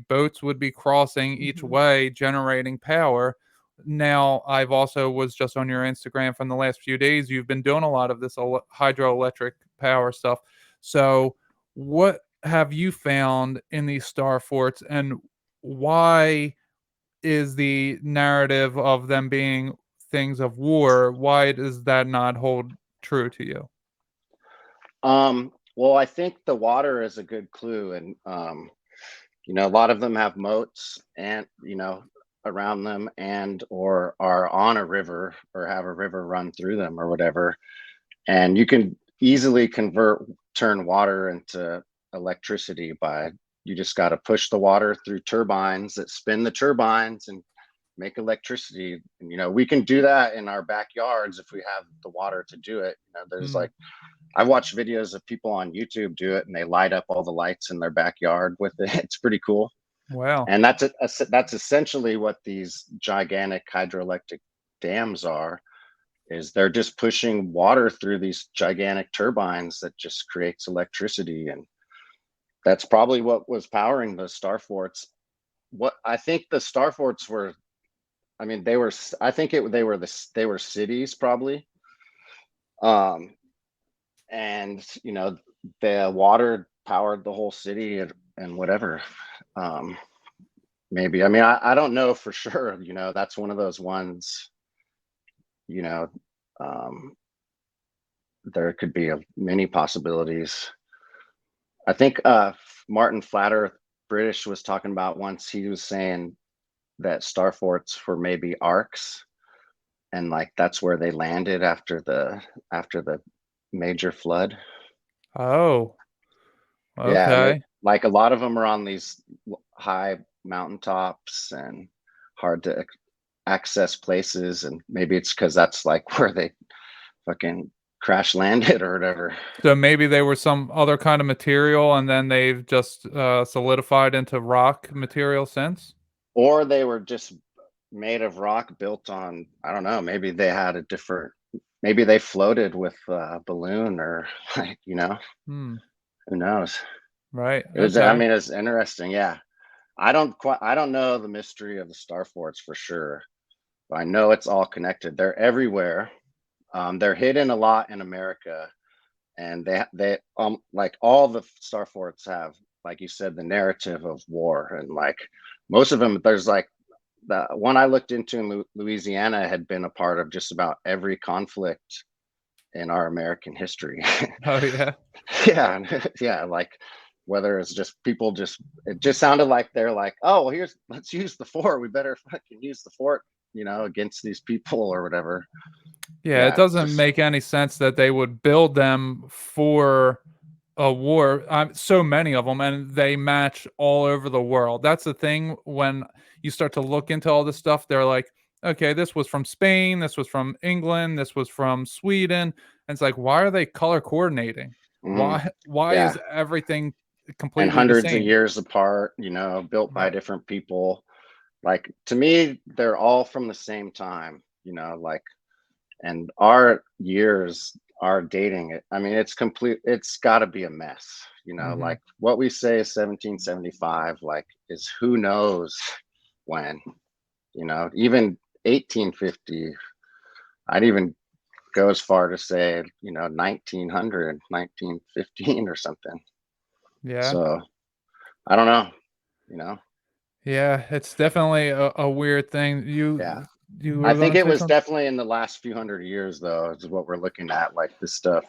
[SPEAKER 2] boats would be crossing each way, generating power. Now, I've also was just on your Instagram from the last few days. You've been doing a lot of this hydroelectric power stuff. So what have you found in these star forts, and why is the narrative of them being things of war, why does that not hold true to you?
[SPEAKER 1] Well, I think the water is a good clue. And, you know, a lot of them have moats and, you know, around them or are on a river or have a river run through them or whatever. And you can easily turn water into electricity you just got to push the water through turbines that spin the turbines and make electricity. And, you know, we can do that in our backyards if we have the water to do it. You know, there's like, I've watched videos of people on YouTube do it, and they light up all the lights in their backyard with it. It's pretty cool.
[SPEAKER 2] Wow.
[SPEAKER 1] And that's essentially what these gigantic hydroelectric dams are, is they're just pushing water through these gigantic turbines that just creates electricity. And that's probably what was powering the star forts. What I think the star forts were, I mean, they were cities probably. And, you know, the water powered the whole city and whatever. Maybe, I mean, I don't know for sure, you know, that's one of those ones, you know, there could be many possibilities. I think Martin Flat Earth British was talking about once, he was saying that star forts were maybe arcs, and like that's where they landed after the major flood.
[SPEAKER 2] Oh, okay.
[SPEAKER 1] Yeah, like a lot of them are on these high mountaintops and hard to access places, and maybe it's because that's like where they fucking crash landed or whatever.
[SPEAKER 2] So maybe they were some other kind of material, and then they've just solidified into rock material since?
[SPEAKER 1] Or they were just made of rock built on, I don't know, maybe they had maybe they floated with a balloon or like, you know, who knows?
[SPEAKER 2] Right.
[SPEAKER 1] It was, I
[SPEAKER 2] Okay.
[SPEAKER 1] mean, it's interesting. Yeah. I don't know the mystery of the star forts for sure, but I know it's all connected. They're everywhere. They're hidden a lot in America, and they like all the star forts have, like you said, the narrative of war, and like most of them, there's like the one I looked into in Louisiana had been a part of just about every conflict in our American history.
[SPEAKER 2] Oh yeah.
[SPEAKER 1] Yeah, yeah, like whether it's just people just it just sounded like they're like, oh, well, let's use the fort. We better fucking use the fort, against these people or whatever.
[SPEAKER 2] Yeah, it
[SPEAKER 1] Yeah,
[SPEAKER 2] doesn't
[SPEAKER 1] just
[SPEAKER 2] make any sense that they would build them for a war. So many of them, and they match all over the world. That's the thing. When you start to look into all this stuff, they're like, okay, this was from Spain, this was from England, this was from Sweden. And it's like, why are they color coordinating?
[SPEAKER 1] mm,
[SPEAKER 2] Why is
[SPEAKER 1] yeah,
[SPEAKER 2] everything
[SPEAKER 1] and
[SPEAKER 2] completely the
[SPEAKER 1] hundreds of
[SPEAKER 2] same?
[SPEAKER 1] years apart, built by
[SPEAKER 2] Right.
[SPEAKER 1] different people. Like to me, they're all from the same time, like, and our years are dating it. I mean, it's complete. It's got to be a mess,
[SPEAKER 2] Hmm.
[SPEAKER 1] like what we say is 1775, like is who knows when, even 1850. I'd even go as far to say, 1900, 1915 or something.
[SPEAKER 2] Yeah.
[SPEAKER 1] So I don't know, you know.
[SPEAKER 2] Yeah, it's definitely a weird thing.
[SPEAKER 1] Yeah.
[SPEAKER 2] You
[SPEAKER 1] I
[SPEAKER 2] were
[SPEAKER 1] think
[SPEAKER 2] gonna
[SPEAKER 1] it
[SPEAKER 2] say
[SPEAKER 1] was
[SPEAKER 2] something?
[SPEAKER 1] definitely in the last few hundred years, though, is what we're looking at. Like this stuff,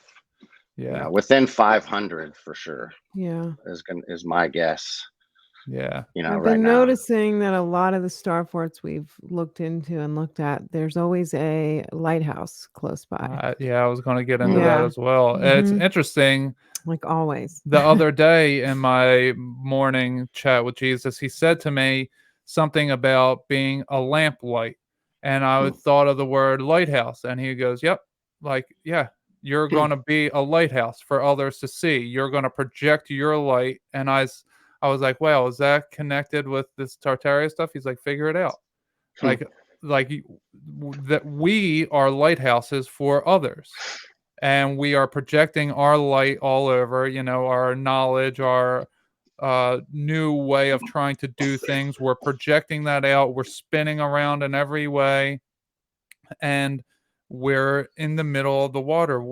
[SPEAKER 2] Yeah.
[SPEAKER 1] within 500 for sure
[SPEAKER 15] Yeah.
[SPEAKER 1] is my guess.
[SPEAKER 2] Yeah.
[SPEAKER 15] I've
[SPEAKER 1] Right
[SPEAKER 15] been
[SPEAKER 1] now.
[SPEAKER 15] noticing that a lot of the star forts we've looked into and looked at, there's always a lighthouse close by.
[SPEAKER 2] Yeah, I was gonna get into that
[SPEAKER 15] Yeah.
[SPEAKER 2] as well. It's
[SPEAKER 15] Hmm.
[SPEAKER 2] interesting.
[SPEAKER 15] Like always.
[SPEAKER 2] The other day in my morning chat with Jesus, he said to me something about being a lamplight. And I
[SPEAKER 1] Hmm.
[SPEAKER 2] thought of the word lighthouse. And he goes, yep, like, yeah, you're
[SPEAKER 1] Hmm.
[SPEAKER 2] going to be a lighthouse for others to see. You're going to project your light. And I was like, well, is that connected with this Tartaria stuff? He's like, figure it out.
[SPEAKER 1] Hmm.
[SPEAKER 2] Like, that we are lighthouses for others, and we are projecting our light all over, our knowledge, our new way of trying to do things. We're projecting that out. We're spinning around in every way, and we're in the middle of the water.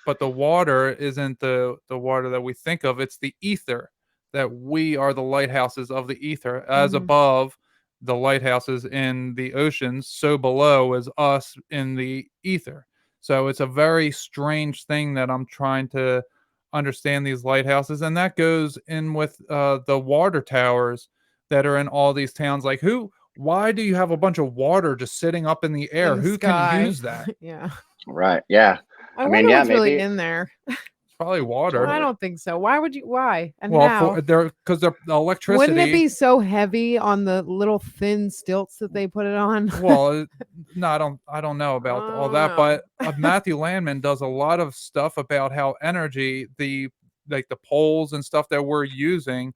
[SPEAKER 2] But the water isn't the water that we think of. It's the ether, that we are the lighthouses of the ether. As
[SPEAKER 15] Mhm.
[SPEAKER 2] above the lighthouses in the oceans, so below is us in the ether. So it's a very strange thing that I'm trying to understand these lighthouses. And that goes in with the water towers that are in all these towns. Like, why do you have a bunch of water just sitting up in the air?
[SPEAKER 15] In the
[SPEAKER 2] Who can
[SPEAKER 15] sky.
[SPEAKER 2] use that?
[SPEAKER 15] Yeah.
[SPEAKER 1] Right. Yeah.
[SPEAKER 15] I
[SPEAKER 1] I mean,
[SPEAKER 15] wonder
[SPEAKER 1] yeah,
[SPEAKER 15] what's really
[SPEAKER 1] maybe.
[SPEAKER 15] in there.
[SPEAKER 2] It's probably water.
[SPEAKER 15] I don't think so. Why and
[SPEAKER 2] Well,
[SPEAKER 15] how?
[SPEAKER 2] because the
[SPEAKER 15] Wouldn't it
[SPEAKER 2] electricity.
[SPEAKER 15] be so heavy on the little thin stilts that they put it on?
[SPEAKER 2] Well, no, I don't know about all that,
[SPEAKER 15] Oh.
[SPEAKER 2] but Matthew Landman does a lot of stuff about how energy, like the poles and stuff that we're using,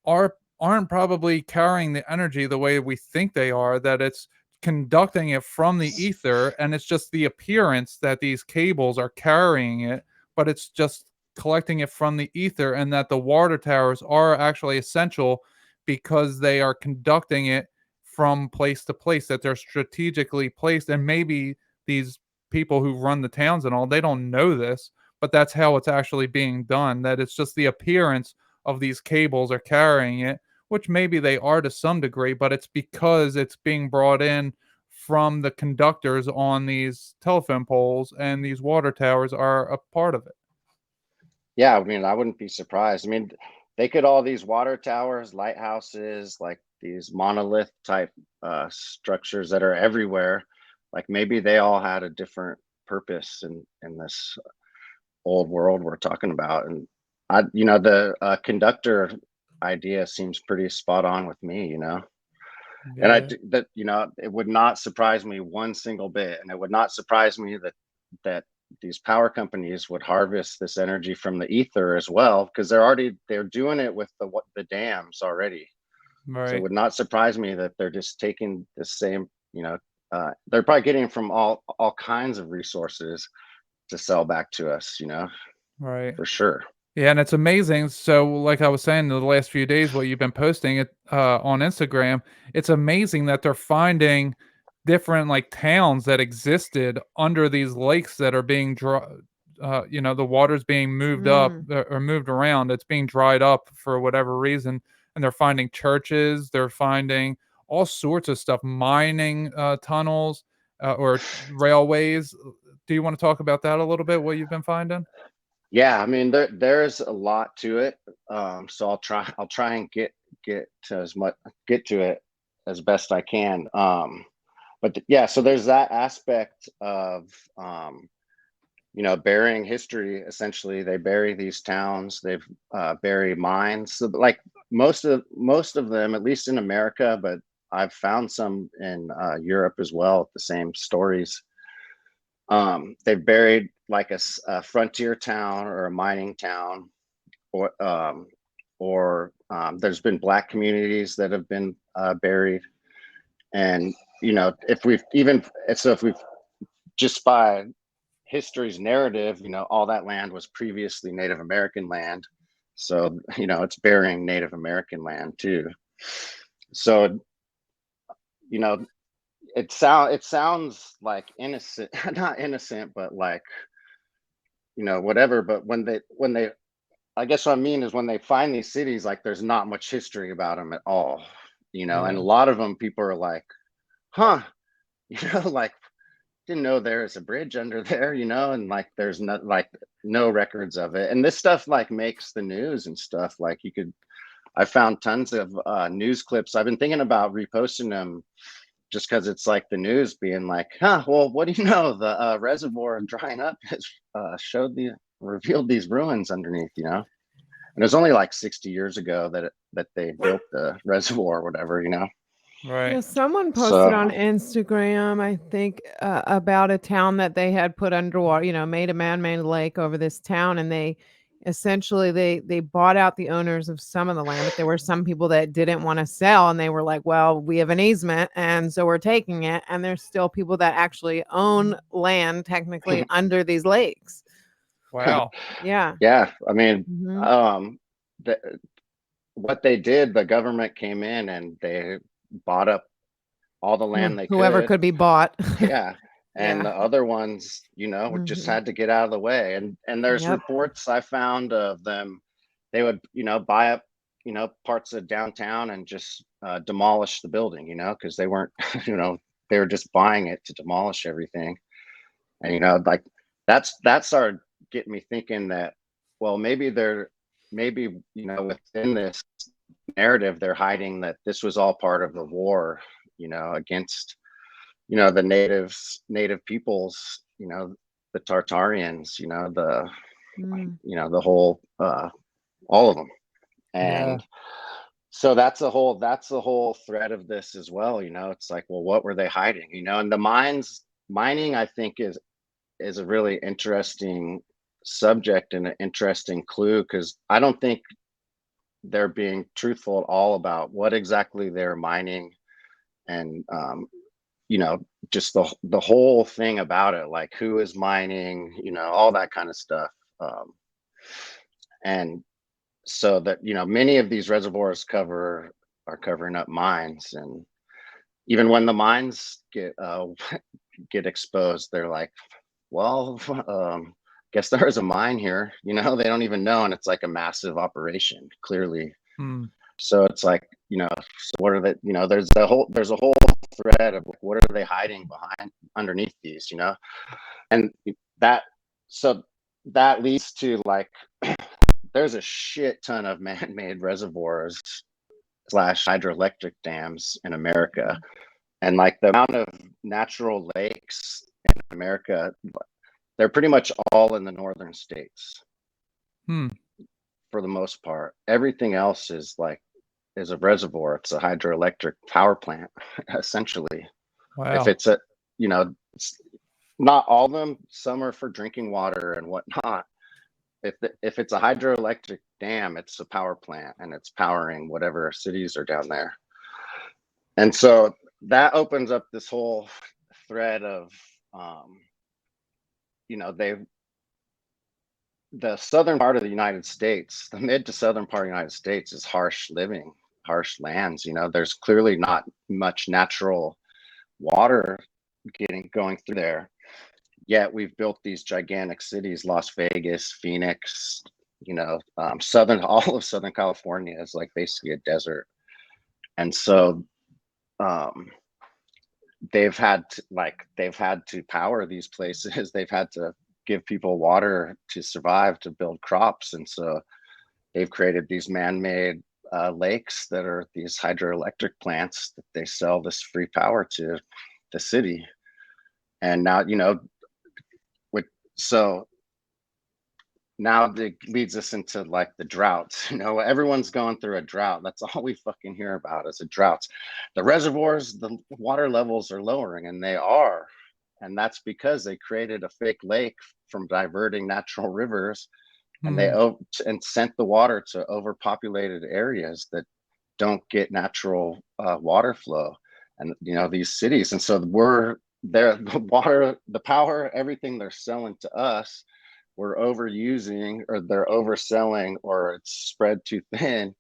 [SPEAKER 2] aren't probably carrying the energy the way we think they are. That it's conducting it from the ether, and it's just the appearance that these cables are carrying it, but it's just collecting it from the ether, and that the water towers are actually essential because they are conducting it from place to place, that they're strategically placed. And maybe these people who run the towns and all, they don't know this, but that's how it's actually being done, that it's just the appearance of these cables are carrying it, which maybe they are to some degree, but it's because it's being brought in from the conductors on these telephone poles, and these water towers are a part of it.
[SPEAKER 1] Yeah. I mean, I wouldn't be surprised. I mean, they could all these water towers, lighthouses, like these monolith type structures that are everywhere. Like maybe they all had a different purpose in this old world we're talking about. And the conductor idea seems pretty spot on with me, and
[SPEAKER 2] Yeah.
[SPEAKER 1] that it would not surprise me one single bit, and it would not surprise me that these power companies would harvest this energy from the ether as well, because they're doing it with the dams already. So it
[SPEAKER 2] Right.
[SPEAKER 1] would not surprise me that they're just taking the same, they're probably getting from all kinds of resources to sell back to us,
[SPEAKER 2] Right.
[SPEAKER 1] for sure.
[SPEAKER 2] Yeah, and it's amazing. So, like I was saying, the last few days, what you've been posting it on Instagram, it's amazing that they're finding different like towns that existed under these lakes that are being the water's being moved up
[SPEAKER 15] Mm.
[SPEAKER 2] or moved around. It's being dried up for whatever reason, and they're finding churches. They're finding all sorts of stuff, mining tunnels or railways. Do you want to talk about that a little bit? What you've been finding?
[SPEAKER 1] Yeah, I mean there's a lot to it. So I'll try and get to get to it as best I can. Yeah, so there's that aspect of burying history. Essentially, they bury these towns. They've bury mines. So like most of them, at least in America, but I've found some in Europe as well. The same stories. They've buried like a frontier town or a mining town, or there's been Black communities that have been buried. And if we've just by history's narrative, all that land was previously Native American land. So, it's burying Native American land too. So, you know, it sounds like innocent, not innocent, but like, whatever. But when they I guess what I mean is when they find these cities, like there's not much history about them at all, and a
[SPEAKER 2] Yeah.
[SPEAKER 1] lot of them people are like, huh, like didn't know there's a bridge under there, and like there's no records of it. And this stuff like makes the news and stuff. Like I found tons of news clips. I've been thinking about reposting them just because it's like the news being like, huh, well, what do you know? The reservoir drying up has revealed these ruins underneath, And it was only like 60 years ago that they built the reservoir or whatever,
[SPEAKER 2] Right.
[SPEAKER 15] Yeah, someone posted
[SPEAKER 1] So
[SPEAKER 15] on Instagram, I think, about a town that they had put underwater, made a man-made lake over this town, and they essentially they bought out the owners of some of the land, but there were some people that didn't want to sell, and they were like, "Well, we have an easement, and so we're taking it." And there's still people that actually own land technically under these lakes.
[SPEAKER 2] Wow.
[SPEAKER 15] Yeah.
[SPEAKER 1] yeah, I mean,
[SPEAKER 15] Mhm.
[SPEAKER 1] the, what they did, the government came in and they bought up all the land they
[SPEAKER 15] Whoever
[SPEAKER 1] could.
[SPEAKER 15] could be bought.
[SPEAKER 1] Yeah. And
[SPEAKER 15] Yeah.
[SPEAKER 1] the other ones, just
[SPEAKER 15] Mhm.
[SPEAKER 1] had to get out of the way. And there's
[SPEAKER 15] Yep.
[SPEAKER 1] reports I found of them. They would, buy up, parts of downtown and just demolish the building, because they weren't, they were just buying it to demolish everything. And like that's started getting me thinking that, well, maybe within this narrative they're hiding that this was all part of the war, against the native peoples, the Tartarians,
[SPEAKER 15] Mm.
[SPEAKER 1] the whole all of them.
[SPEAKER 2] Yeah.
[SPEAKER 1] And so that's the whole thread of this as well. It's like, well, what were they hiding? And the mining, I think, is a really interesting subject and an interesting clue, because I don't think they're being truthful at all about what exactly they're mining. And just the whole thing about it, like who is mining, all that kind of stuff. And so that, many of these reservoirs are covering up mines. And even when the mines get exposed, they're like, well, guess there is a mine here. They don't even know, and it's like a massive operation, clearly.
[SPEAKER 2] Hmm.
[SPEAKER 1] So it's like, so what are they? There's a whole thread of what are they hiding underneath these, and that so that leads to like there's a shit ton of man-made reservoirs / hydroelectric dams in America, and like the amount of natural lakes in America, they're pretty much all in the northern states.
[SPEAKER 2] Hmm.
[SPEAKER 1] For the most part, everything else is a reservoir. It's a hydroelectric power plant, essentially. If
[SPEAKER 2] Wow.
[SPEAKER 1] it's it's not all of them. Some are for drinking water and whatnot. If it's a hydroelectric dam, it's a power plant, and it's powering whatever cities are down there. And so that opens up this whole thread of, they the southern part of the United States, the mid to southern part of the United States is harsh living, harsh lands. You know, there's clearly not much natural water going through there. Yet we've built these gigantic cities, Las Vegas, Phoenix, you know, all of Southern California is like basically a desert. And so they've had to power these places. They've had to give people water to survive, to build crops. And so they've created these man-made lakes that are these hydroelectric plants that they sell this free power to the city. And now, you know, so now it leads us into like the droughts. You know, everyone's going through a drought. That's all we fucking hear about is a drought. The reservoirs, the water levels are lowering, and they are. And that's because they created a fake lake from diverting natural rivers, and they sent the water to overpopulated areas that don't get natural water flow. And, you know, these cities. And so the water, the power, everything they're selling to us, we're overusing, or they're overselling, or it's spread too thin.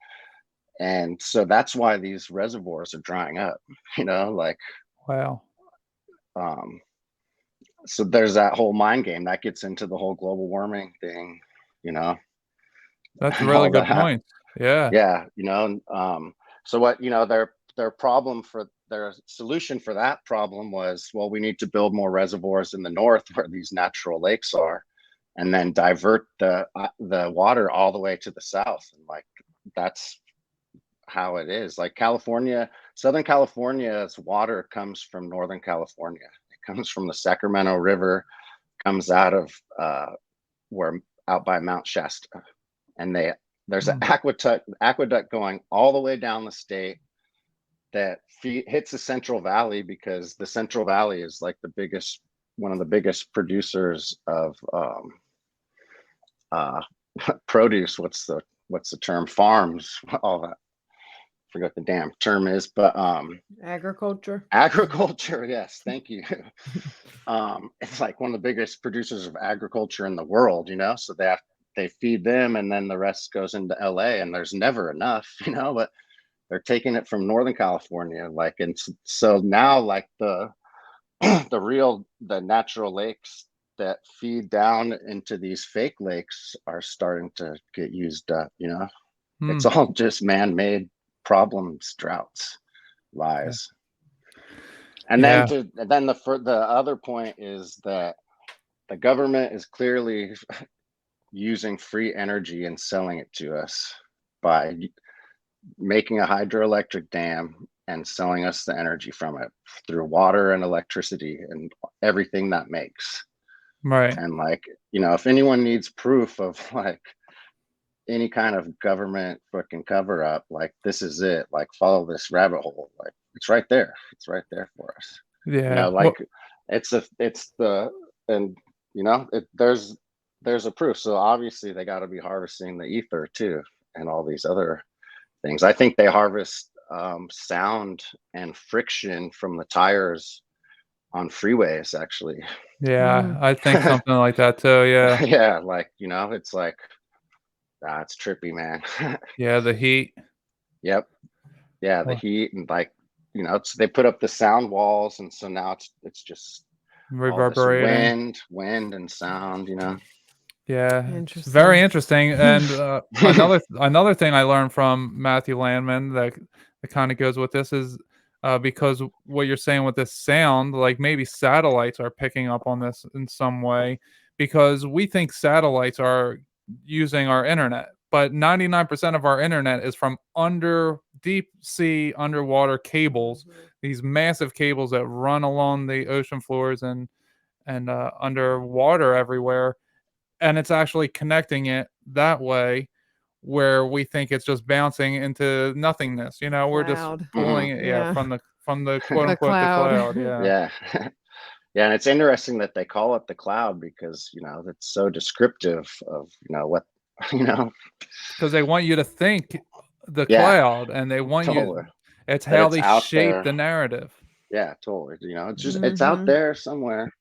[SPEAKER 1] And so that's why these reservoirs are drying up, you know, like,
[SPEAKER 2] wow.
[SPEAKER 1] So there's that whole mind game that gets into the whole global warming thing, you know.
[SPEAKER 2] That's a really good point. Yeah.
[SPEAKER 1] Yeah, you know, so what, you know, their solution for that problem was, well, we need to build more reservoirs in the north where these natural lakes are, and then divert the water all the way to the south. And like, that's how it is. Like California, Southern California's water comes from Northern California. It comes from the Sacramento River, comes out of out by Mount Shasta. And there's an aqueduct going all the way down the state that hits the Central Valley, because the Central Valley is like one of the biggest producers of produce. What's the term? Farms, all that. I forgot the damn term is, but
[SPEAKER 15] agriculture.
[SPEAKER 1] Yes, thank you. It's like one of the biggest producers of agriculture in the world, you know. So they feed them, and then the rest goes into LA, and there's never enough, you know. But they're taking it from Northern California, like, and so now, like, the natural lakes that feed down into these fake lakes are starting to get used up, you know. It's all just man-made problems, droughts, lies. And then the other point is that the government is clearly using free energy and selling it to us by making a hydroelectric dam and selling us the energy from it through water and electricity and everything that makes.
[SPEAKER 2] Right.
[SPEAKER 1] And like, you know, if anyone needs proof of like any kind of government fucking cover up, like, this is it. Like, follow this rabbit hole. Like, it's right there. It's right there for us.
[SPEAKER 2] Yeah.
[SPEAKER 1] You know, like, there's a proof. So obviously they got to be harvesting the ether too, and all these other things. I think they harvest sound and friction from the tires on freeways, actually.
[SPEAKER 2] Yeah, I think something like that too. Yeah.
[SPEAKER 1] Yeah, like, you know, it's like, it's trippy, man.
[SPEAKER 2] Yeah, the heat.
[SPEAKER 1] Yep. Yeah, the heat, and like, you know, they put up the sound walls, and so now it's just
[SPEAKER 2] reverberating,
[SPEAKER 1] wind and sound, you know.
[SPEAKER 2] Yeah, it's very interesting. And another thing I learned from Matthew Landman that kind of goes with this is because what you're saying with this sound, like maybe satellites are picking up on this in some way, because we think satellites are using our internet, but 99% of our internet is from deep sea underwater cables, these massive cables that run along the ocean floors and underwater everywhere. And it's actually connecting it that way, where we think it's just bouncing into nothingness. You know, we're just pulling it, from the quote unquote the cloud.
[SPEAKER 1] Yeah. Yeah, and it's interesting that they call it the cloud, because, you know, it's so descriptive of, you know, what, you know,
[SPEAKER 2] because they want you to think the cloud, and they want you. It's how they shape the narrative.
[SPEAKER 1] Yeah, totally. It's just it's out there somewhere.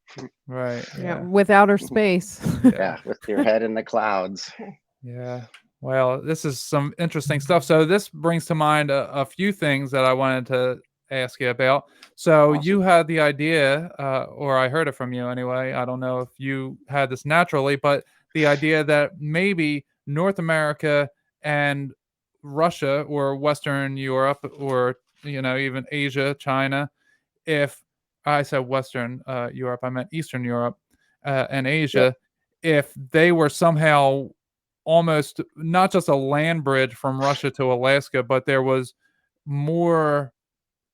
[SPEAKER 2] Right.
[SPEAKER 15] Yeah,
[SPEAKER 2] Yeah.
[SPEAKER 15] with outer space.
[SPEAKER 1] Yeah, with your head in the clouds.
[SPEAKER 2] Yeah. Well, this is some interesting stuff. So this brings to mind a few things that I wanted to ask you about. So you
[SPEAKER 1] Awesome.
[SPEAKER 2] had the idea, or I heard it from you anyway. I don't know if you had this naturally, but the idea that maybe North America and Russia or Western Europe or even Asia, China, if I said Western Europe, I meant Eastern Europe and
[SPEAKER 1] Yep.
[SPEAKER 2] Asia, if they were somehow almost not just a land bridge from Russia to Alaska, but there was more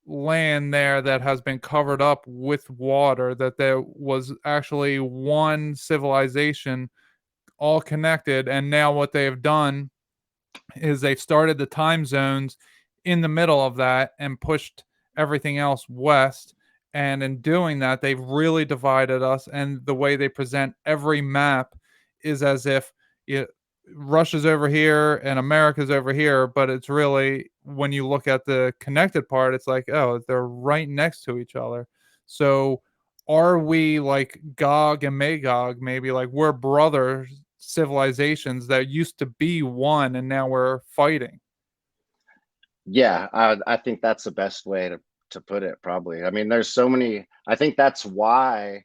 [SPEAKER 2] land there that has been covered up with water, that there was actually one civilization all connected. And now what they've done is they've started the time zones in the middle of that and pushed everything else west. And in doing that, they've really divided us. And the way they present every map is as if you, Russia's over here and America's over here. But it's really, when you look at the connected part, it's like, oh, they're right next to each other. So are we like Gog and Magog, maybe like we're brothers civilizations that used to be one and now we're fighting?
[SPEAKER 1] Yeah, I think that's the best way to put it, probably. I mean, there's so many. I think that's why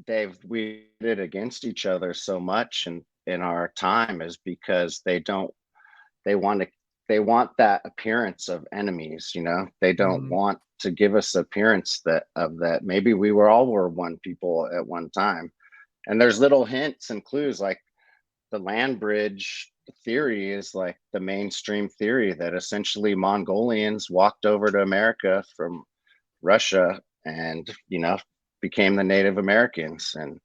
[SPEAKER 1] they've weeded against each other so much in our time, is because they want to they want that appearance of enemies. They don't want to give us appearance that maybe we were one people at one time. And there's little hints and clues, like the land bridge theory is like the mainstream theory, that essentially Mongolians walked over to America from Russia and became the Native Americans. And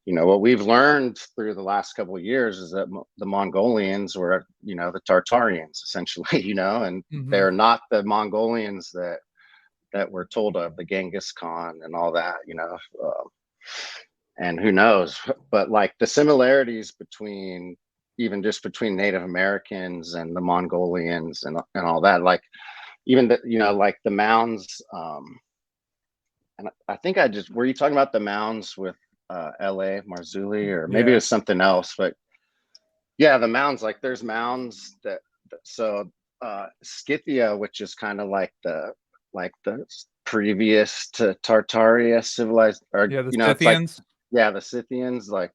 [SPEAKER 1] what we've learned through the last couple of years is that the Mongolians were the Tartarians, essentially. And they're not the Mongolians that we're told of, the Genghis Khan and all that. And who knows, but like the similarities between between Native Americans and the Mongolians and all that, like even like the mounds. And I think were you talking about the mounds with LA Marzulli, or maybe it was something else? But yeah, the mounds, like there's mounds so Scythia, which is kind of like the previous to Tartaria civilized, or
[SPEAKER 2] the
[SPEAKER 1] it's like,
[SPEAKER 2] Scythians.
[SPEAKER 1] yeah, the Scythians, like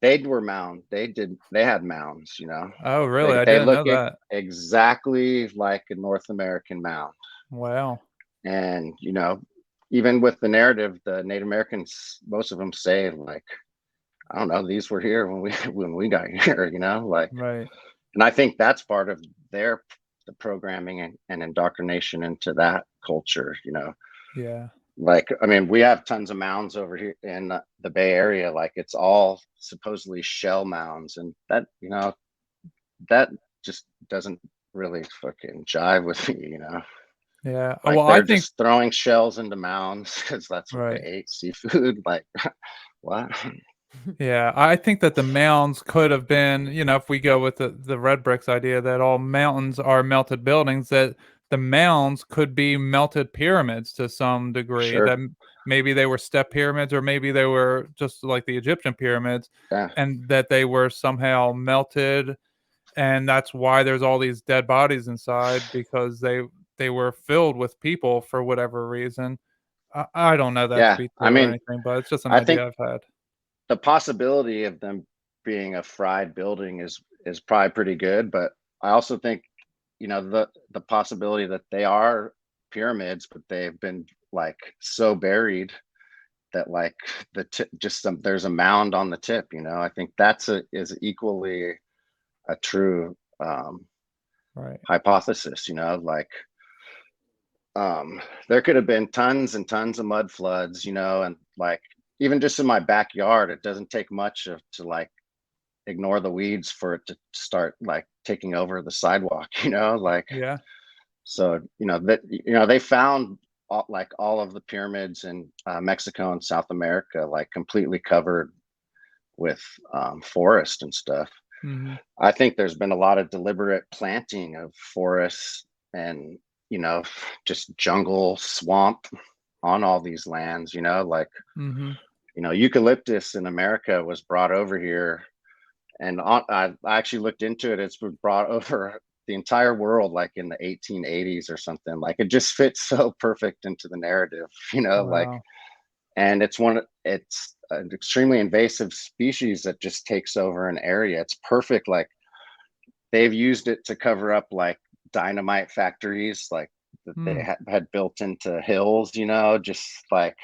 [SPEAKER 1] they had mounds.
[SPEAKER 2] Oh, really? I
[SPEAKER 1] They
[SPEAKER 2] didn't
[SPEAKER 1] look
[SPEAKER 2] know that.
[SPEAKER 1] exactly like a North American mound.
[SPEAKER 2] Wow.
[SPEAKER 1] And even with the narrative, the Native Americans, most of them say, like, I don't know, these were here when we got here. Like,
[SPEAKER 2] right.
[SPEAKER 1] And I think that's part of the programming and indoctrination into that culture.
[SPEAKER 2] Yeah.
[SPEAKER 1] Like, I mean, we have tons of mounds over here in the Bay Area. Like, it's all supposedly shell mounds, and that just doesn't really fucking jive with me.
[SPEAKER 2] Yeah.
[SPEAKER 1] Like,
[SPEAKER 2] Well,
[SPEAKER 1] they're
[SPEAKER 2] I think
[SPEAKER 1] just throwing shells into mounds because that's what
[SPEAKER 2] right.
[SPEAKER 1] they ate, seafood. Like, what?
[SPEAKER 2] Yeah, I think that the mounds could have been, if we go with the red bricks idea that all mountains are melted buildings, that the mounds could be melted pyramids to some degree.
[SPEAKER 1] Sure.
[SPEAKER 2] That maybe they were step pyramids, or maybe they were just like the Egyptian pyramids,
[SPEAKER 1] Yeah.
[SPEAKER 2] and that they were somehow melted, and that's why there's all these dead bodies inside, because they were filled with people for whatever reason. I don't know that to
[SPEAKER 1] Yeah,
[SPEAKER 2] be
[SPEAKER 1] I
[SPEAKER 2] true or
[SPEAKER 1] mean,
[SPEAKER 2] anything, but it's just an
[SPEAKER 1] I think
[SPEAKER 2] idea I've had.
[SPEAKER 1] the possibility of them being a fried building is probably pretty good, but I also think the possibility that they are pyramids, but they've been like so buried that like there's a mound on the tip. I think is equally a true
[SPEAKER 2] right.
[SPEAKER 1] hypothesis. Like there could have been tons and tons of mud floods, and like even just in my backyard, it doesn't take much to like ignore the weeds for it to start like taking over the sidewalk. Like,
[SPEAKER 2] yeah.
[SPEAKER 1] So they found all of the pyramids in Mexico and South America like completely covered with forest and stuff.
[SPEAKER 2] Mm-hmm.
[SPEAKER 1] I think there's been a lot of deliberate planting of forests and you know, just jungle, swamp on all these lands, you know, like, you know, eucalyptus in America was brought over here, and I actually looked into it. It's been brought over the entire world, like in the 1880s or something. Like it just fits so perfect into the narrative, you know, like,
[SPEAKER 2] Wow.
[SPEAKER 1] and it's an extremely invasive species that just takes over an area. It's perfect. Like they've used it to cover up like dynamite factories, like that they had built into hills, you know, just like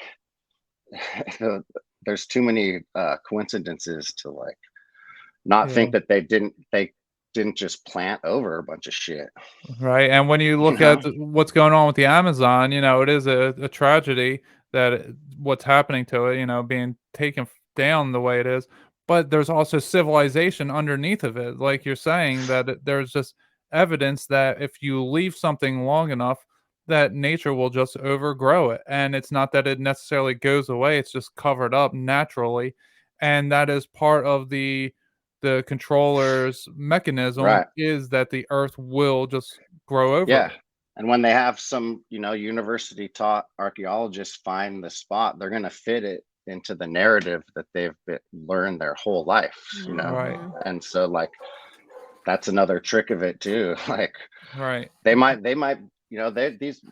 [SPEAKER 1] there's too many coincidences to like not think that they didn't just plant over a bunch of shit.
[SPEAKER 2] Right. And when you
[SPEAKER 1] You
[SPEAKER 2] look
[SPEAKER 1] know?
[SPEAKER 2] at what's going on with the Amazon, you know, it is a tragedy that what's happening to it, you know, being taken down the way it is. But there's also civilization underneath of it. Like you're saying, that there's just evidence that if you leave something long enough, that nature will just overgrow it. And it's not that it necessarily goes away, it's just covered up naturally. And that is part of the controller's mechanism,
[SPEAKER 1] Right.
[SPEAKER 2] is that the earth will just grow over
[SPEAKER 1] Yeah.
[SPEAKER 2] it.
[SPEAKER 1] And when they have some, you know, university taught archaeologists find the spot, they're going to fit it into the narrative that learned their whole life, you know?
[SPEAKER 2] Right.
[SPEAKER 1] And so like, that's another trick of it too. Like
[SPEAKER 2] Right.
[SPEAKER 1] they might, you know,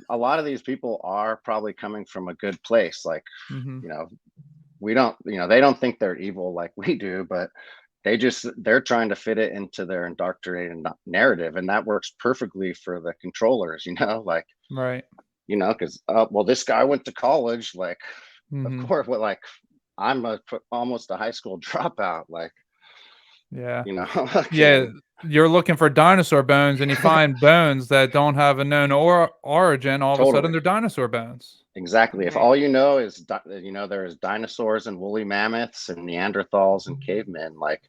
[SPEAKER 1] a lot of these people are probably coming from a good place. Like, you know, we don't, you know, they don't think they're evil like we do, but they're trying to fit it into their indoctrinated narrative, and that works perfectly for the controllers, you know, like,
[SPEAKER 2] Right.
[SPEAKER 1] you know, because well, this guy went to college, like, of course, well, like, I'm almost a high school dropout, like,
[SPEAKER 2] Yeah.
[SPEAKER 1] you know.
[SPEAKER 2] Yeah, you're looking for dinosaur bones and you find bones that don't have a known origin, all of a sudden
[SPEAKER 1] Totally.
[SPEAKER 2] they're dinosaur bones.
[SPEAKER 1] Exactly. If all you know is, you know, there's dinosaurs and woolly mammoths and Neanderthals and cavemen, like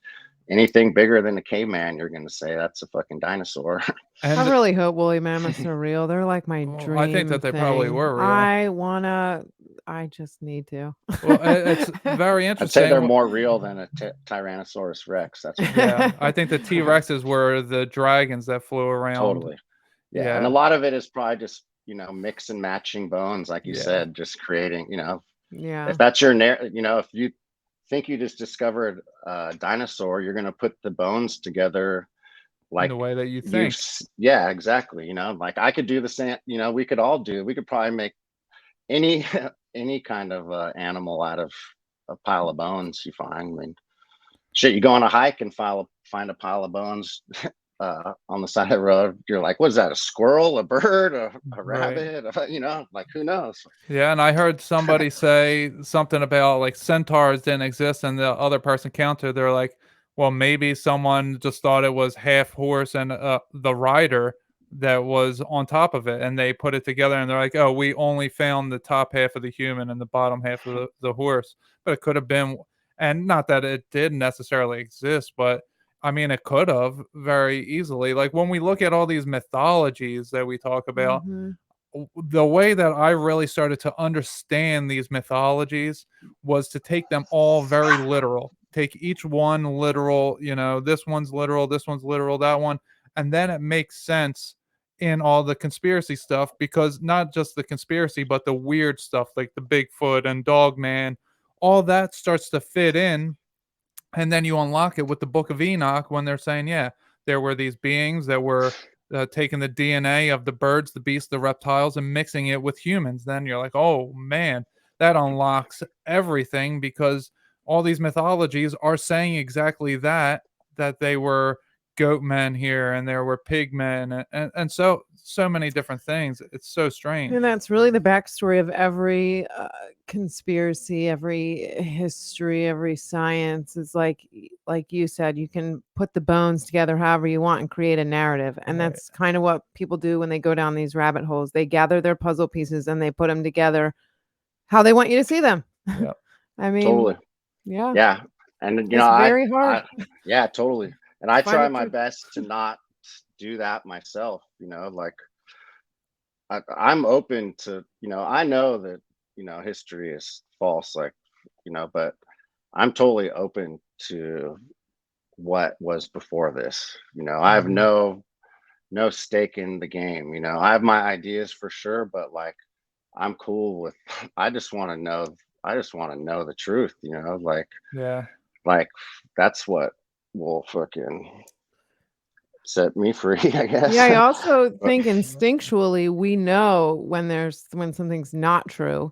[SPEAKER 1] anything bigger than a caveman, you're going to say that's a fucking dinosaur.
[SPEAKER 15] I really hope woolly mammoths are real. They're like my
[SPEAKER 2] I think
[SPEAKER 15] dream
[SPEAKER 2] that they probably
[SPEAKER 15] thing.
[SPEAKER 2] were real.
[SPEAKER 15] I just need to.
[SPEAKER 2] Well, it's very
[SPEAKER 1] I'd say they're
[SPEAKER 2] interesting.
[SPEAKER 1] more real than a Tyrannosaurus Rex. That's
[SPEAKER 2] Yeah, I think the T-Rexes were the dragons that flew around.
[SPEAKER 1] totally. Yeah. And a
[SPEAKER 2] Yeah.
[SPEAKER 1] lot of it is probably just, you know, mix and matching bones, like you
[SPEAKER 2] Yeah.
[SPEAKER 1] said, just creating, you know,
[SPEAKER 15] Yeah.
[SPEAKER 1] if that's your you know, if you think you just discovered a dinosaur, you're going to put the bones together
[SPEAKER 2] In
[SPEAKER 1] like
[SPEAKER 2] the way that you think.
[SPEAKER 1] yeah, exactly, you know, like I could do the same, you know, we could probably make any any kind of animal out of a pile of bones you find. I mean, shit, you go on a hike and find a pile of bones on the side of the road, you're like, what is that, a squirrel, a bird, a
[SPEAKER 2] Right.
[SPEAKER 1] rabbit, you know, like who knows.
[SPEAKER 2] Yeah, and I heard somebody say something about like centaurs didn't exist, and the other person countered. They're like, "Well, maybe someone just thought it was half horse and the rider that was on top of it, and they put it together, and they're like, oh, we only found the top half of the human and the bottom half of the horse, but it could have been, and not that it did necessarily exist, but I mean, it could have very easily. Like when we look at all these mythologies that we talk about."
[SPEAKER 15] Mhm.
[SPEAKER 2] The way that I really started to understand these mythologies was to take them all very literal. Take each one literal, you know, this one's literal, that one, and then it makes sense in all the conspiracy stuff, because not just the conspiracy, but the weird stuff like the Bigfoot and Dogman, all that starts to fit in. And then you unlock it with the Book of Enoch when they're saying, yeah, there were these beings that were taking the DNA of the birds, the beasts, the reptiles, and mixing it with humans. Then you're like, oh man, that unlocks everything, because all these mythologies are saying exactly that, that they were goat men here and there were pig men, and so many different things. It's so strange.
[SPEAKER 15] And that's really the backstory of every conspiracy, every history, every science. Is like you said, you can put the bones together however you want and create a narrative. And
[SPEAKER 2] Right.
[SPEAKER 15] that's kind of what people do when they go down these rabbit holes. They gather their puzzle pieces and they put them together how they want you to see them.
[SPEAKER 2] Yep.
[SPEAKER 15] I mean,
[SPEAKER 1] Totally.
[SPEAKER 15] yeah.
[SPEAKER 1] Yeah. And you
[SPEAKER 15] It's
[SPEAKER 1] know,
[SPEAKER 15] very hard.
[SPEAKER 1] yeah, totally. And I
[SPEAKER 15] Find
[SPEAKER 1] try
[SPEAKER 15] the
[SPEAKER 1] my
[SPEAKER 15] truth.
[SPEAKER 1] best to not do that myself, you know, like I'm open to, you know, I know that, you know, history is false, like, you know, but I'm totally open to what was before this. You know, I have
[SPEAKER 2] Mhm.
[SPEAKER 1] no stake in the game. You know, I have my ideas for sure, but like I'm cool with. I just want to know. I just want to know the truth. You know,
[SPEAKER 2] Yeah.
[SPEAKER 1] like that's what will fucking set me free, I guess.
[SPEAKER 15] Yeah, I also think instinctually we know when something's not true.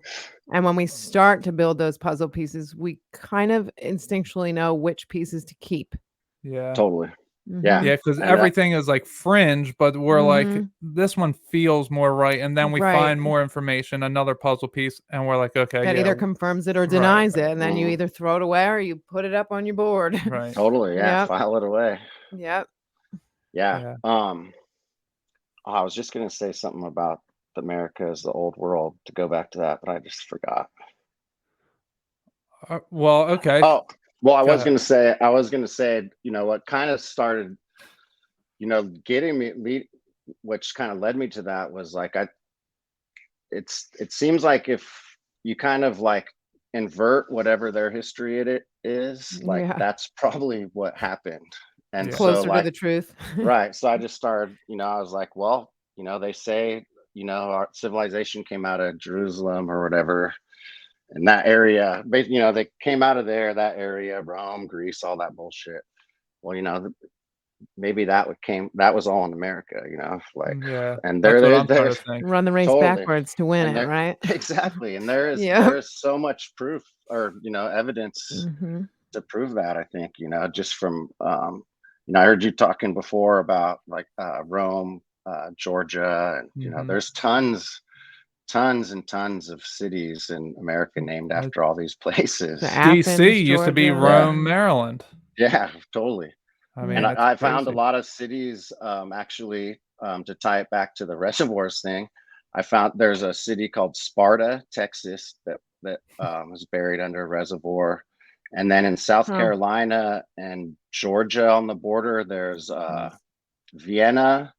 [SPEAKER 15] And when we start to build those puzzle pieces, we kind of instinctually know which pieces to keep.
[SPEAKER 2] Yeah.
[SPEAKER 1] Totally.
[SPEAKER 15] Mhm.
[SPEAKER 1] Yeah.
[SPEAKER 2] Yeah, because
[SPEAKER 1] And that,
[SPEAKER 2] everything is like fringe, but we're like,
[SPEAKER 15] Mhm.
[SPEAKER 2] this one feels more right. And then we
[SPEAKER 15] Right.
[SPEAKER 2] find more information, another puzzle piece, and we're like, okay,
[SPEAKER 15] That
[SPEAKER 2] yeah.
[SPEAKER 15] either confirms it or
[SPEAKER 2] Right,
[SPEAKER 15] denies
[SPEAKER 2] right.
[SPEAKER 15] it, and then you either throw it away or you put it up on your board.
[SPEAKER 2] Right.
[SPEAKER 1] totally. Yeah.
[SPEAKER 15] Yep.
[SPEAKER 1] File it away.
[SPEAKER 15] Yep.
[SPEAKER 1] Yeah.
[SPEAKER 2] Yeah.
[SPEAKER 1] I was just gonna say something about America as the old world to go back to that, but I just forgot.
[SPEAKER 2] Well, okay.
[SPEAKER 1] Oh, well, I
[SPEAKER 2] Go
[SPEAKER 1] was
[SPEAKER 2] ahead.
[SPEAKER 1] gonna say, you know, what kind of started, you know, getting me, which kind of led me to that was like, it seems like if you kind of like invert whatever their history it is, like
[SPEAKER 15] Yeah.
[SPEAKER 1] that's probably what happened. And
[SPEAKER 2] Yeah.
[SPEAKER 1] so
[SPEAKER 15] Closer to
[SPEAKER 1] like,
[SPEAKER 15] the truth.
[SPEAKER 1] right. So I just started, you know, I was like, well, you know, they say, you know, our civilization came out of Jerusalem or whatever. And that area, you know, they came out of there, that area, Rome, Greece, all that bullshit. Well, you know, maybe that was all in America, you know, like,
[SPEAKER 2] Yeah.
[SPEAKER 1] and
[SPEAKER 2] That's what I'm
[SPEAKER 1] there,
[SPEAKER 2] trying to think.
[SPEAKER 15] Run the race
[SPEAKER 1] totally,
[SPEAKER 15] backwards to win
[SPEAKER 1] and
[SPEAKER 15] it,
[SPEAKER 1] there,
[SPEAKER 15] right?
[SPEAKER 1] exactly, and
[SPEAKER 15] Yeah.
[SPEAKER 1] there is so much proof, or you know, evidence
[SPEAKER 15] Mhm.
[SPEAKER 1] to prove that. I think, you know, just from, you know, I heard you talking before about like Rome, Georgia, and you know,
[SPEAKER 2] Mhm.
[SPEAKER 1] there's tons and tons of cities in America named after all these places.
[SPEAKER 15] The
[SPEAKER 2] DC
[SPEAKER 15] Athens,
[SPEAKER 2] used to be
[SPEAKER 15] Georgia.
[SPEAKER 2] Rome, Maryland.
[SPEAKER 1] Yeah, totally.
[SPEAKER 2] I
[SPEAKER 1] And
[SPEAKER 2] mean,
[SPEAKER 15] Yeah.
[SPEAKER 2] it's
[SPEAKER 1] I found a
[SPEAKER 2] crazy.
[SPEAKER 1] lot of cities, actually, to tie it back to the reservoirs thing. I found there's a city called Sparta, Texas, that was buried under a reservoir. And then in South
[SPEAKER 15] Huh.
[SPEAKER 1] Carolina and Georgia on the border, there's
[SPEAKER 15] Nice.
[SPEAKER 1] Vienna,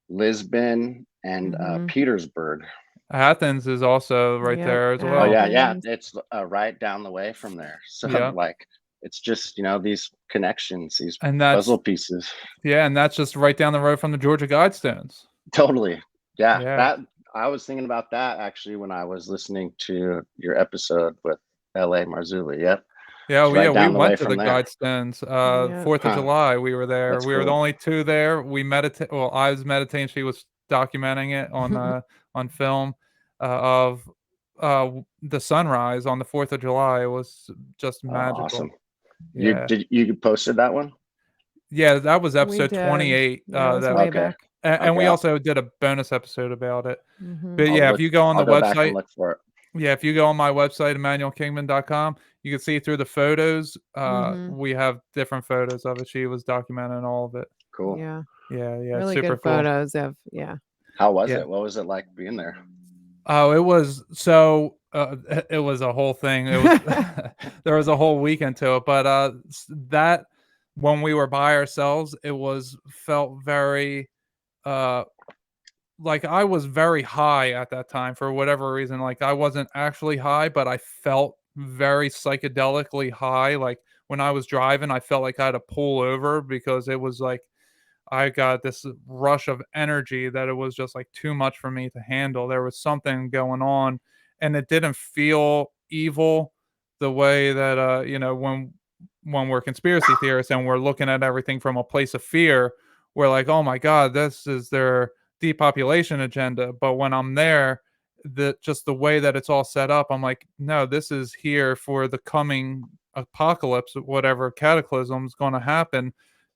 [SPEAKER 1] Lisbon, and
[SPEAKER 15] Mhm.
[SPEAKER 1] Petersburg.
[SPEAKER 2] Athens is also right
[SPEAKER 15] Yep.
[SPEAKER 2] there as
[SPEAKER 1] Oh
[SPEAKER 2] well.
[SPEAKER 1] yeah, yeah,
[SPEAKER 15] Athens.
[SPEAKER 1] it's right down the way from there. So
[SPEAKER 2] Yeah.
[SPEAKER 1] like, it's just, you know, these connections, these
[SPEAKER 2] And
[SPEAKER 1] puzzle
[SPEAKER 2] that's
[SPEAKER 1] pieces.
[SPEAKER 2] yeah, and that's just right down the road from the Georgia Guidestones.
[SPEAKER 1] Totally. Yeah,
[SPEAKER 2] Yeah.
[SPEAKER 1] that I was thinking about that actually when I was listening to your episode with L.A. Marzulli. Yep,
[SPEAKER 2] Yeah,
[SPEAKER 1] it's
[SPEAKER 2] well, yeah,
[SPEAKER 1] right
[SPEAKER 2] we
[SPEAKER 1] down the way
[SPEAKER 2] went to the
[SPEAKER 1] from there.
[SPEAKER 2] Guidestones,
[SPEAKER 15] Yep.
[SPEAKER 2] 4th of
[SPEAKER 1] Huh.
[SPEAKER 2] July, we were there.
[SPEAKER 1] That's
[SPEAKER 2] We were the
[SPEAKER 1] cool.
[SPEAKER 2] only 2 there. We meditate well, I was meditating, she was documenting it on film, of, the sunrise on the 4th of July. It was just
[SPEAKER 1] Oh,
[SPEAKER 2] magical.
[SPEAKER 1] awesome.
[SPEAKER 2] Yeah.
[SPEAKER 1] You posted that one?
[SPEAKER 2] Yeah, that was
[SPEAKER 15] We
[SPEAKER 2] episode
[SPEAKER 15] did.
[SPEAKER 2] 28,
[SPEAKER 15] Yeah, it was
[SPEAKER 2] that
[SPEAKER 15] way
[SPEAKER 1] Okay.
[SPEAKER 15] back.
[SPEAKER 2] and we
[SPEAKER 1] Okay.
[SPEAKER 2] also did a bonus episode about it.
[SPEAKER 15] Mhm.
[SPEAKER 2] But yeah, if you go on
[SPEAKER 1] I'll
[SPEAKER 2] the
[SPEAKER 1] go back and
[SPEAKER 2] website
[SPEAKER 1] look for it.
[SPEAKER 2] yeah, if you go on my website, emmanuelkingman.com, you can see through the photos,
[SPEAKER 15] Mhm.
[SPEAKER 2] we have different photos of it. She was documenting all of it.
[SPEAKER 1] Cool.
[SPEAKER 15] Yeah.
[SPEAKER 2] Yeah, yeah,
[SPEAKER 15] Really
[SPEAKER 2] super
[SPEAKER 15] good
[SPEAKER 2] cool.
[SPEAKER 15] photos of yeah.
[SPEAKER 1] How was
[SPEAKER 2] Yeah.
[SPEAKER 1] it? What was it like being there?
[SPEAKER 2] Oh, it was so, it was a whole thing. It was there was a whole weekend to it, but, that when we were by ourselves, it was felt very, uh like, I was very high at that time for whatever reason, like, I wasn't actually high, but I felt very psychedelically high, like, when I was driving, I felt like I had to pull over because it was like, I got this rush of energy that it was just, like, too much for me to handle. There was something going on, and it didn't feel evil the way that, you know, when we're conspiracy theorists and we're looking at everything from a place of fear, we're like, "Oh my god, this is their depopulation agenda." But when I'm there, just the way that it's all set up, I'm like, "No, this is here for the coming apocalypse, whatever cataclysm's gonna happen.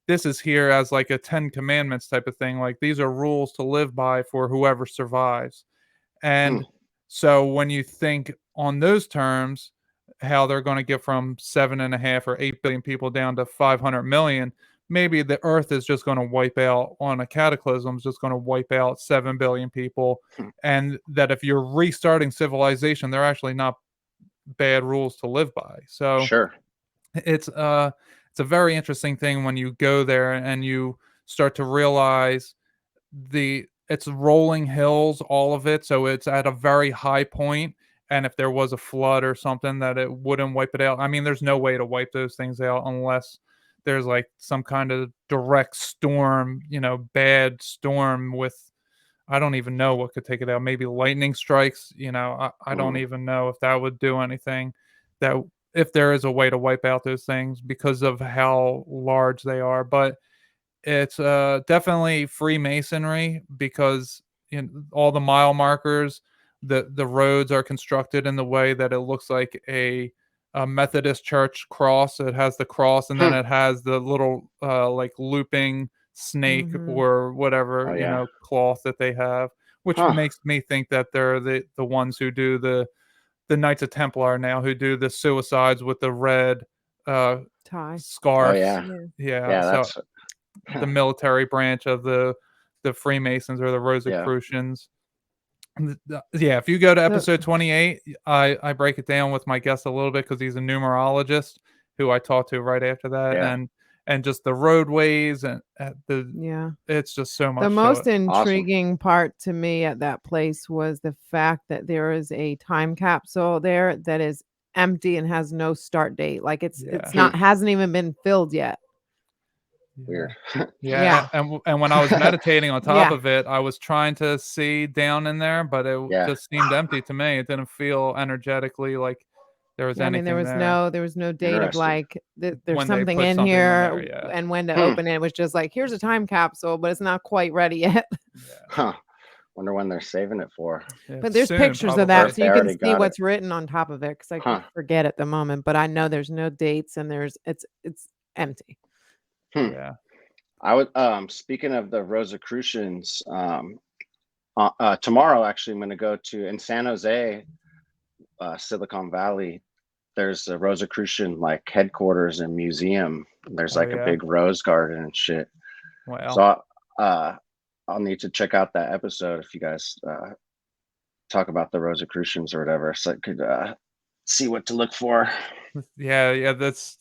[SPEAKER 2] This is here as like a 10 commandments type of thing. Like these are rules to live by for whoever survives."
[SPEAKER 1] Hmm.
[SPEAKER 2] And so when you think on those terms, how they're going to get from 7.5 or 8 billion people down to 500 million, maybe the earth is just going to wipe out on a cataclysm, is just going to wipe out 7 billion people.
[SPEAKER 1] Hmm.
[SPEAKER 2] And that if you're restarting civilization, they're actually not bad rules to live by. So
[SPEAKER 1] Sure.
[SPEAKER 2] it's a very interesting thing when you go there and you start to realize it's rolling hills, all of it, so it's at a very high point, and if there was a flood or something that it wouldn't wipe it out. I mean, there's no way to wipe those things out unless there's like some kind of direct storm, bad storm with, I don't even know what could take it out. Maybe lightning strikes, I don't even know if that would do anything. That if there is a way to wipe out those things because of how large they are. But it's definitely Freemasonry because all the mile markers, the roads are constructed in the way that it looks like a Methodist church cross. It has the cross, and then it has the little like looping snake or whatever
[SPEAKER 1] Oh, yeah.
[SPEAKER 2] cloth that they have, which makes me think that they're the ones who do the Knights of Templar now, who do the suicides with the red
[SPEAKER 15] tie
[SPEAKER 2] scarves.
[SPEAKER 1] Oh, yeah.
[SPEAKER 2] Yeah. So
[SPEAKER 1] That's
[SPEAKER 2] the military branch of the Freemasons or the Rosicrucians. Yeah, if you go to episode 28, I break it down with my guest a little bit because he's a numerologist who I talked to right after that, and just the roadways and it's just so much.
[SPEAKER 15] The most
[SPEAKER 2] to it.
[SPEAKER 15] intriguing part to me at that place was the fact that there is a time capsule there that is empty and has no start date. Like it's not hasn't even been filled yet.
[SPEAKER 1] Weird.
[SPEAKER 2] Yeah. And when I was meditating on top of it, I was trying to see down in there, but it just seemed empty to me. It didn't feel energetically like there was anything
[SPEAKER 15] there was no date of like there's
[SPEAKER 2] when they
[SPEAKER 15] something
[SPEAKER 2] put
[SPEAKER 15] in
[SPEAKER 2] something
[SPEAKER 15] here
[SPEAKER 2] in there,
[SPEAKER 15] and when to open it. It was just like, here's a time capsule, but it's not quite ready yet.
[SPEAKER 1] Wonder when they're saving it for.
[SPEAKER 15] But there's pictures of that, so you can see what's written on top of it, because I forget at the moment, but I know there's no dates and it's empty.
[SPEAKER 1] Yeah. I would speaking of the Rosicrucians, tomorrow actually I'm going to go to in San Jose, Silicon Valley. There's a Rosicrucian like headquarters and museum. There's like a big rose garden and shit.
[SPEAKER 2] Wow.
[SPEAKER 1] So I'll need to check out that episode if you guys talk about the Rosicrucians or whatever, so I could see what to look for.
[SPEAKER 2] Yeah, that's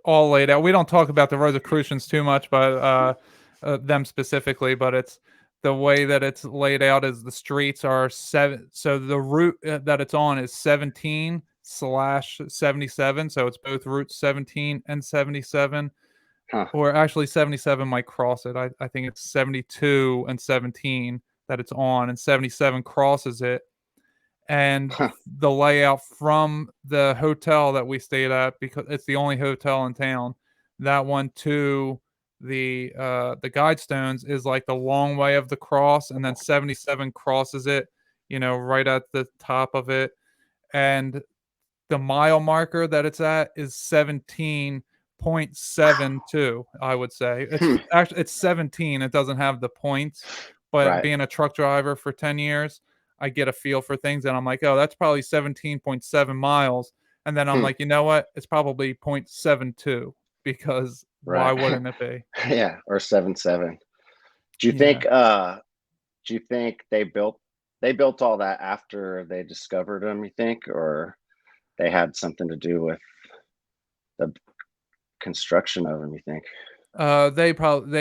[SPEAKER 2] all laid out. We don't talk about the Rosicrucians too much, but them specifically. But it's the way that it's laid out is the streets are 7. So the route that it's on is 17/77. So it's both routes 17 and 77. Or actually 77 might cross it. I think it's 72 and 17 that it's on, and 77 crosses it. And the layout from the hotel that we stayed at, because it's the only hotel in town, that one to the Guidestones is like the long way of the cross, and then 77 crosses it, right at the top of it. And the mile marker that it's at is 17.72, I would say. It's actually it's 17. It doesn't have the points, but being a truck driver for 10 years, I get a feel for things, and I'm like, oh, that's probably 17.7 miles. And then I'm like, you know what? It's probably 0.72, because why wouldn't it be?
[SPEAKER 1] Yeah, or 77. Do you think they built all that after they discovered them, you think, or they had something to do with the construction of them, you think?
[SPEAKER 2] They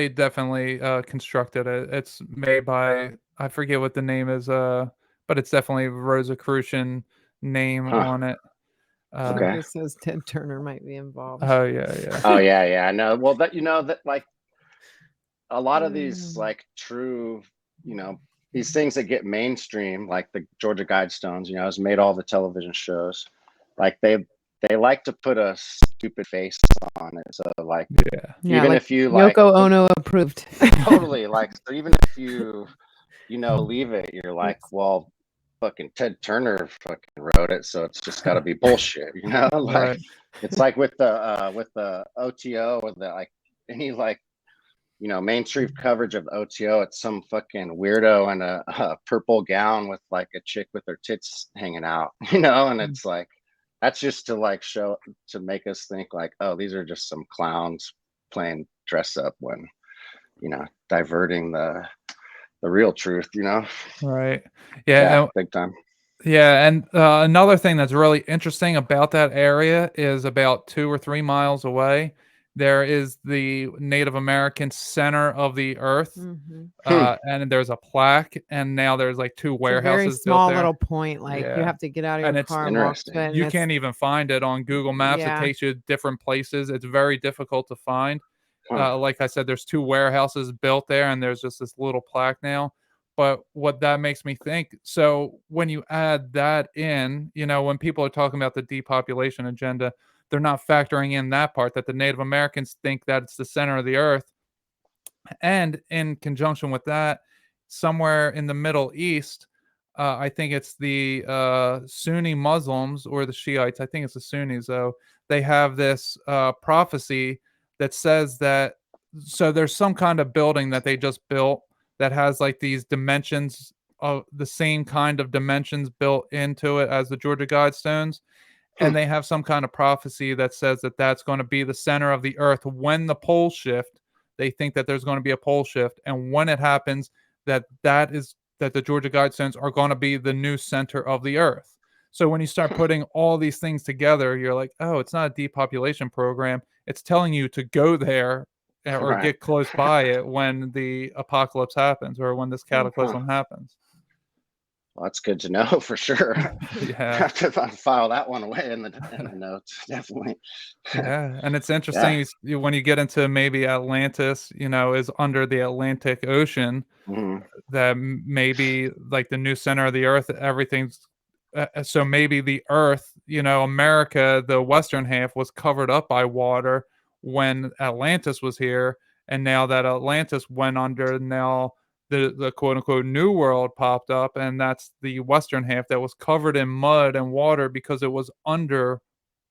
[SPEAKER 2] definitely constructed it. It's made by, I forget what the name is, but it's definitely a Rosicrucian name on it.
[SPEAKER 15] This says Ted Turner might be involved.
[SPEAKER 2] Oh yeah.
[SPEAKER 1] Oh yeah. I know. Well, that that like a lot of these like true, these things that get mainstream, like the Georgia Guidestones, has made all the television shows. Like they like to put a stupid face on it. So like, even
[SPEAKER 15] like
[SPEAKER 1] if you like
[SPEAKER 15] Yoko Ono approved.
[SPEAKER 1] Totally. Like, so even if you believe it, you're like, well, fucking Ted Turner fucking wrote it, so it's just got to be bullshit, like it's like with the OTO, or the like any like mainstream coverage of the OTO, it's some fucking weirdo in a purple gown with like a chick with her tits hanging out, and it's like, that's just to like show, to make us think like, oh, these are just some clowns playing dress up, when diverting the real truth,
[SPEAKER 2] Right. Yeah,
[SPEAKER 1] big time.
[SPEAKER 2] Yeah, and another thing that's really interesting about that area is about 2 or 3 miles away, there is the Native American center of the earth, and there's a plaque, and now there's like 2
[SPEAKER 15] It's a very
[SPEAKER 2] warehouses built
[SPEAKER 15] small
[SPEAKER 2] there.
[SPEAKER 15] little point. Like you have to get out of your car and walk to it. And
[SPEAKER 2] you can't even find it on Google Maps.
[SPEAKER 15] Yeah.
[SPEAKER 2] It takes you to different places. It's very difficult to find. Like I said, there's 2 warehouses built there, and there's just this little plaque now. But what that makes me think, so when you add that in, you know, when people are talking about the depopulation agenda, they're not factoring in that part, that the Native Americans think that it's the center of the earth. And in conjunction with that, somewhere in the Middle East, I think it's the Sunni Muslims or the Shiites. I think it's the Sunnis, though. They have this prophecy that says that, so there's some kind of building that they just built that has like these dimensions of the same kind of dimensions built into it as the Georgia Guidestones. And they have some kind of prophecy that says that that's going to be the center of the earth when the poles shift. They think that there's going to be a pole shift, and when it happens, that the Georgia Guidestones are going to be the new center of the earth. So when you start putting all these things together, you're like, oh, it's not a depopulation program. It's telling you to go there or get close by it when the apocalypse happens or when this cataclysm happens.
[SPEAKER 1] Well, that's good to know for sure.
[SPEAKER 2] Yeah.
[SPEAKER 1] I have to file that one away in the notes, definitely.
[SPEAKER 2] Yeah, and it's interesting when you get into maybe Atlantis, you know, is under the Atlantic Ocean, that maybe like the new center of the earth, everything's so maybe the earth, you know, America, the western half was covered up by water when Atlantis was here, and now that Atlantis went under, now the quote unquote new world popped up, and that's the western half that was covered in mud and water because it was under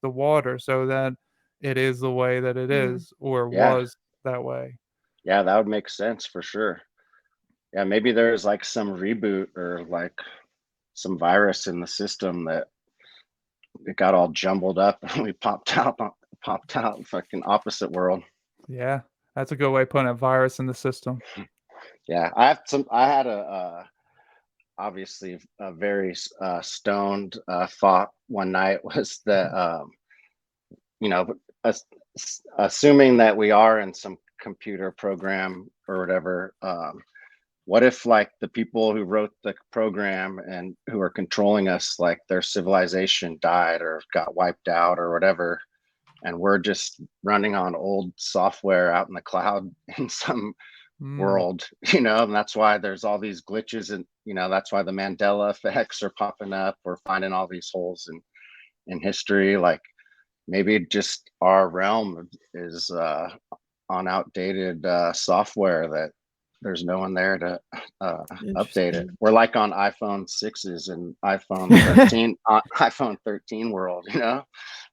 [SPEAKER 2] the water, so that it is the way that it is, or was that way.
[SPEAKER 1] Yeah, that would make sense for sure. Yeah, maybe there's like some reboot or like some virus in the system that it got all jumbled up and we popped out fucking opposite world.
[SPEAKER 2] Yeah, that's a good way of putting a virus in the system.
[SPEAKER 1] Yeah, I had obviously a very stoned thought one night was that you know, assuming that we are in some computer program or whatever, what if like the people who wrote the program and who are controlling us, like their civilization died or got wiped out or whatever, and we're just running on old software out in the cloud in some world, you know, and that's why there's all these glitches, and you know, that's why the Mandela effects are popping up. We're finding all these holes in history. Like maybe just our realm is on outdated software that there's no one there to update it. We're like on iPhone 6s and iPhone 13 iPhone 13 world, you know,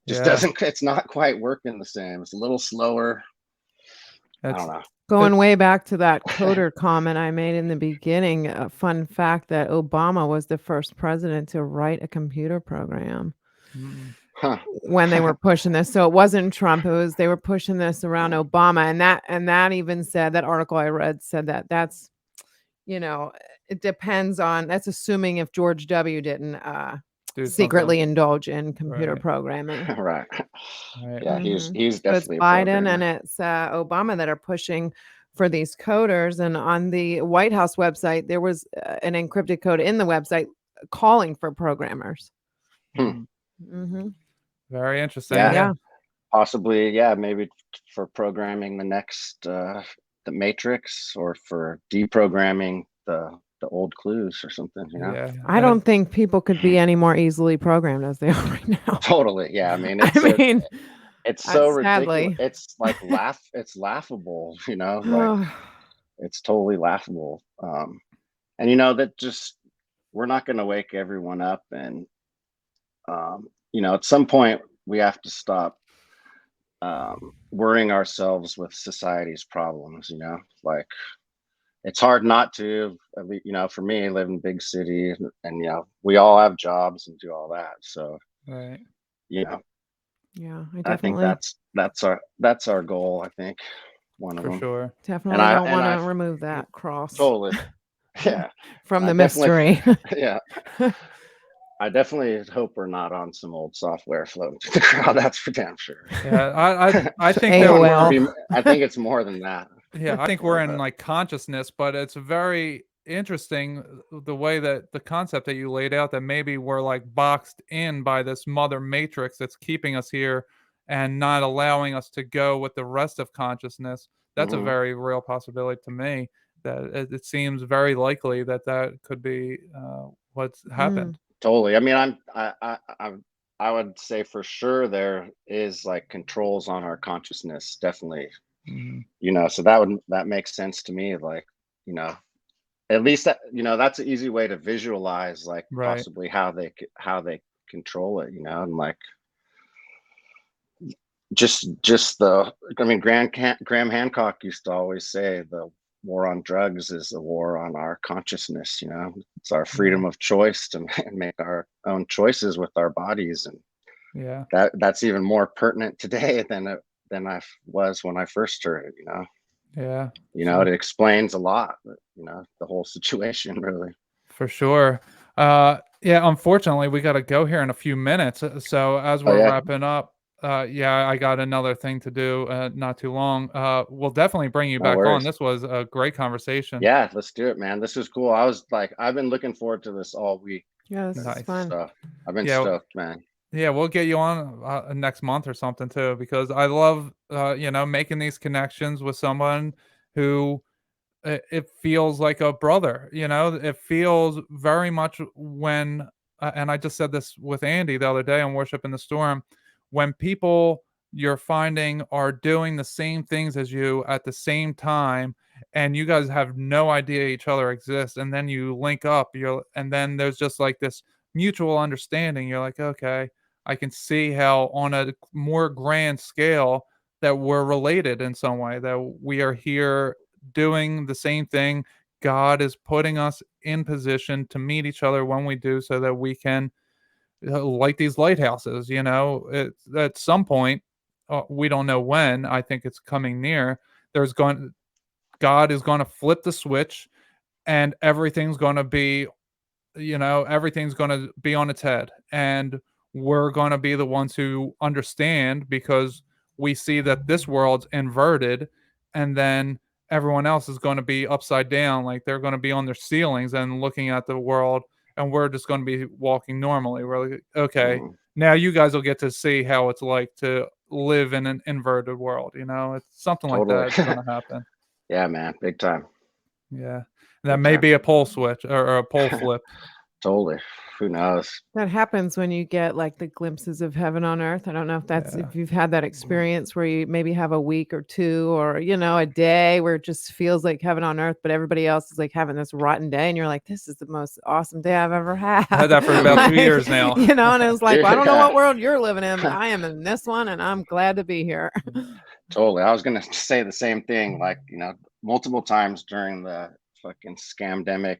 [SPEAKER 1] just it's not quite working the same. It's a little slower. I don't know.
[SPEAKER 15] Going way back to that coder comment I made in the beginning, a fun fact that Obama was the first president to write a computer program when they were pushing this. So it wasn't Trump. They were pushing this around Obama. And that even said, that article I read said that's, you know, it depends on, that's assuming if George W. didn't secretly indulge in computer programming.
[SPEAKER 1] Right. Yeah, he's definitely
[SPEAKER 15] so it's Biden and it's Obama that are pushing for these coders. And on the White House website, there was an encrypted code in the website calling for programmers.
[SPEAKER 2] Very interesting.
[SPEAKER 1] Yeah. Possibly, yeah, maybe for programming the next the Matrix, or for deprogramming the old clues or something, you know.
[SPEAKER 2] Yeah.
[SPEAKER 15] I don't think people could be any more easily programmed as they are right now.
[SPEAKER 1] Totally. Yeah. I mean, it's so ridiculous. It's like it's laughable, you know, like it's totally laughable. And you know, that just, we're not going to wake everyone up, and you know, at some point we have to stop worrying ourselves with society's problems, you know, like it's hard not to, you know, for me, I live in big city, and you know, we all have jobs and do all that. So, you know, I think that's our goal. I think one of them.
[SPEAKER 2] For sure.
[SPEAKER 15] Definitely don't want to remove that cross.
[SPEAKER 1] Totally. Yeah.
[SPEAKER 15] From the mystery.
[SPEAKER 1] Yeah. I definitely hope we're not on some old software floating through the crowd. That's for damn sure.
[SPEAKER 2] Yeah, I think that
[SPEAKER 15] AOL.
[SPEAKER 1] I think it's more than that.
[SPEAKER 2] Yeah, I think we're in like consciousness, but it's very interesting the way that the concept that you laid out, that maybe we're like boxed in by this mother matrix that's keeping us here and not allowing us to go with the rest of consciousness. That's a very real possibility to me. That it seems very likely that that could be what's happened.
[SPEAKER 1] Totally. I mean, I would say for sure there is like controls on our consciousness, definitely. You know, so that makes sense to me. Like, you know, at least that, you know, that's an easy way to visualize like possibly how they control it. You know, and like just the. I mean, Graham Hancock used to always say the war on drugs is a war on our consciousness. You know, it's our freedom of choice to make our own choices with our bodies, and that's even more pertinent today than I was when I first heard it. You know.
[SPEAKER 2] Yeah.
[SPEAKER 1] You know, it explains a lot. You know, the whole situation really.
[SPEAKER 2] For sure. Yeah. Unfortunately, we got to go here in a few minutes. So as we're wrapping up. Yeah, I got another thing to do not too long. We'll definitely bring you back on. This was a great conversation.
[SPEAKER 1] Yeah, let's do it, man. This was cool. I was like, I've been looking forward to this all week.
[SPEAKER 15] Yeah, this is fun.
[SPEAKER 1] So I've been stoked, man.
[SPEAKER 2] Yeah, we'll get you on next month or something too, because I love you know, making these connections with someone who it feels like a brother. You know, it feels very much when and I just said this with Andy the other day on Worship in the Storm, when people you're finding are doing the same things as you at the same time, and you guys have no idea each other exists, and then you link up, and then there's just like this mutual understanding. You're like, okay, I can see how on a more grand scale that we're related in some way, that we are here doing the same thing. God is putting us in position to meet each other when we do, so that we can like these lighthouses. You know, at some point, we don't know when. I think it's coming near. God is going to flip the switch, and everything's going to be, you know, everything's going to be on its head, and we're going to be the ones who understand, because we see that this world's inverted, and then everyone else is going to be upside down, like they're going to be on their ceilings and looking at the world, and we're just going to be walking normally. We're like, okay, now you guys will get to see how it's like to live in an inverted world. You know, it's something like that. It's going to happen.
[SPEAKER 1] Yeah, man, big time.
[SPEAKER 2] Yeah, that may be a pole switch or a pole flip.
[SPEAKER 1] Totally. Who knows?
[SPEAKER 15] That happens when you get like the glimpses of heaven on earth. I don't know if that's if you've had that experience where you maybe have a week or two, or you know, a day where it just feels like heaven on earth, but everybody else is like having this rotten day, and you're like, this is the most awesome day I've ever had.
[SPEAKER 2] I had that for about 2 years now.
[SPEAKER 15] You know, and it was like, well, I don't know what world you're living in, but I am in this one, and I'm glad to be here.
[SPEAKER 1] Totally. I was gonna say the same thing. Like, you know, multiple times during the fucking scamdemic,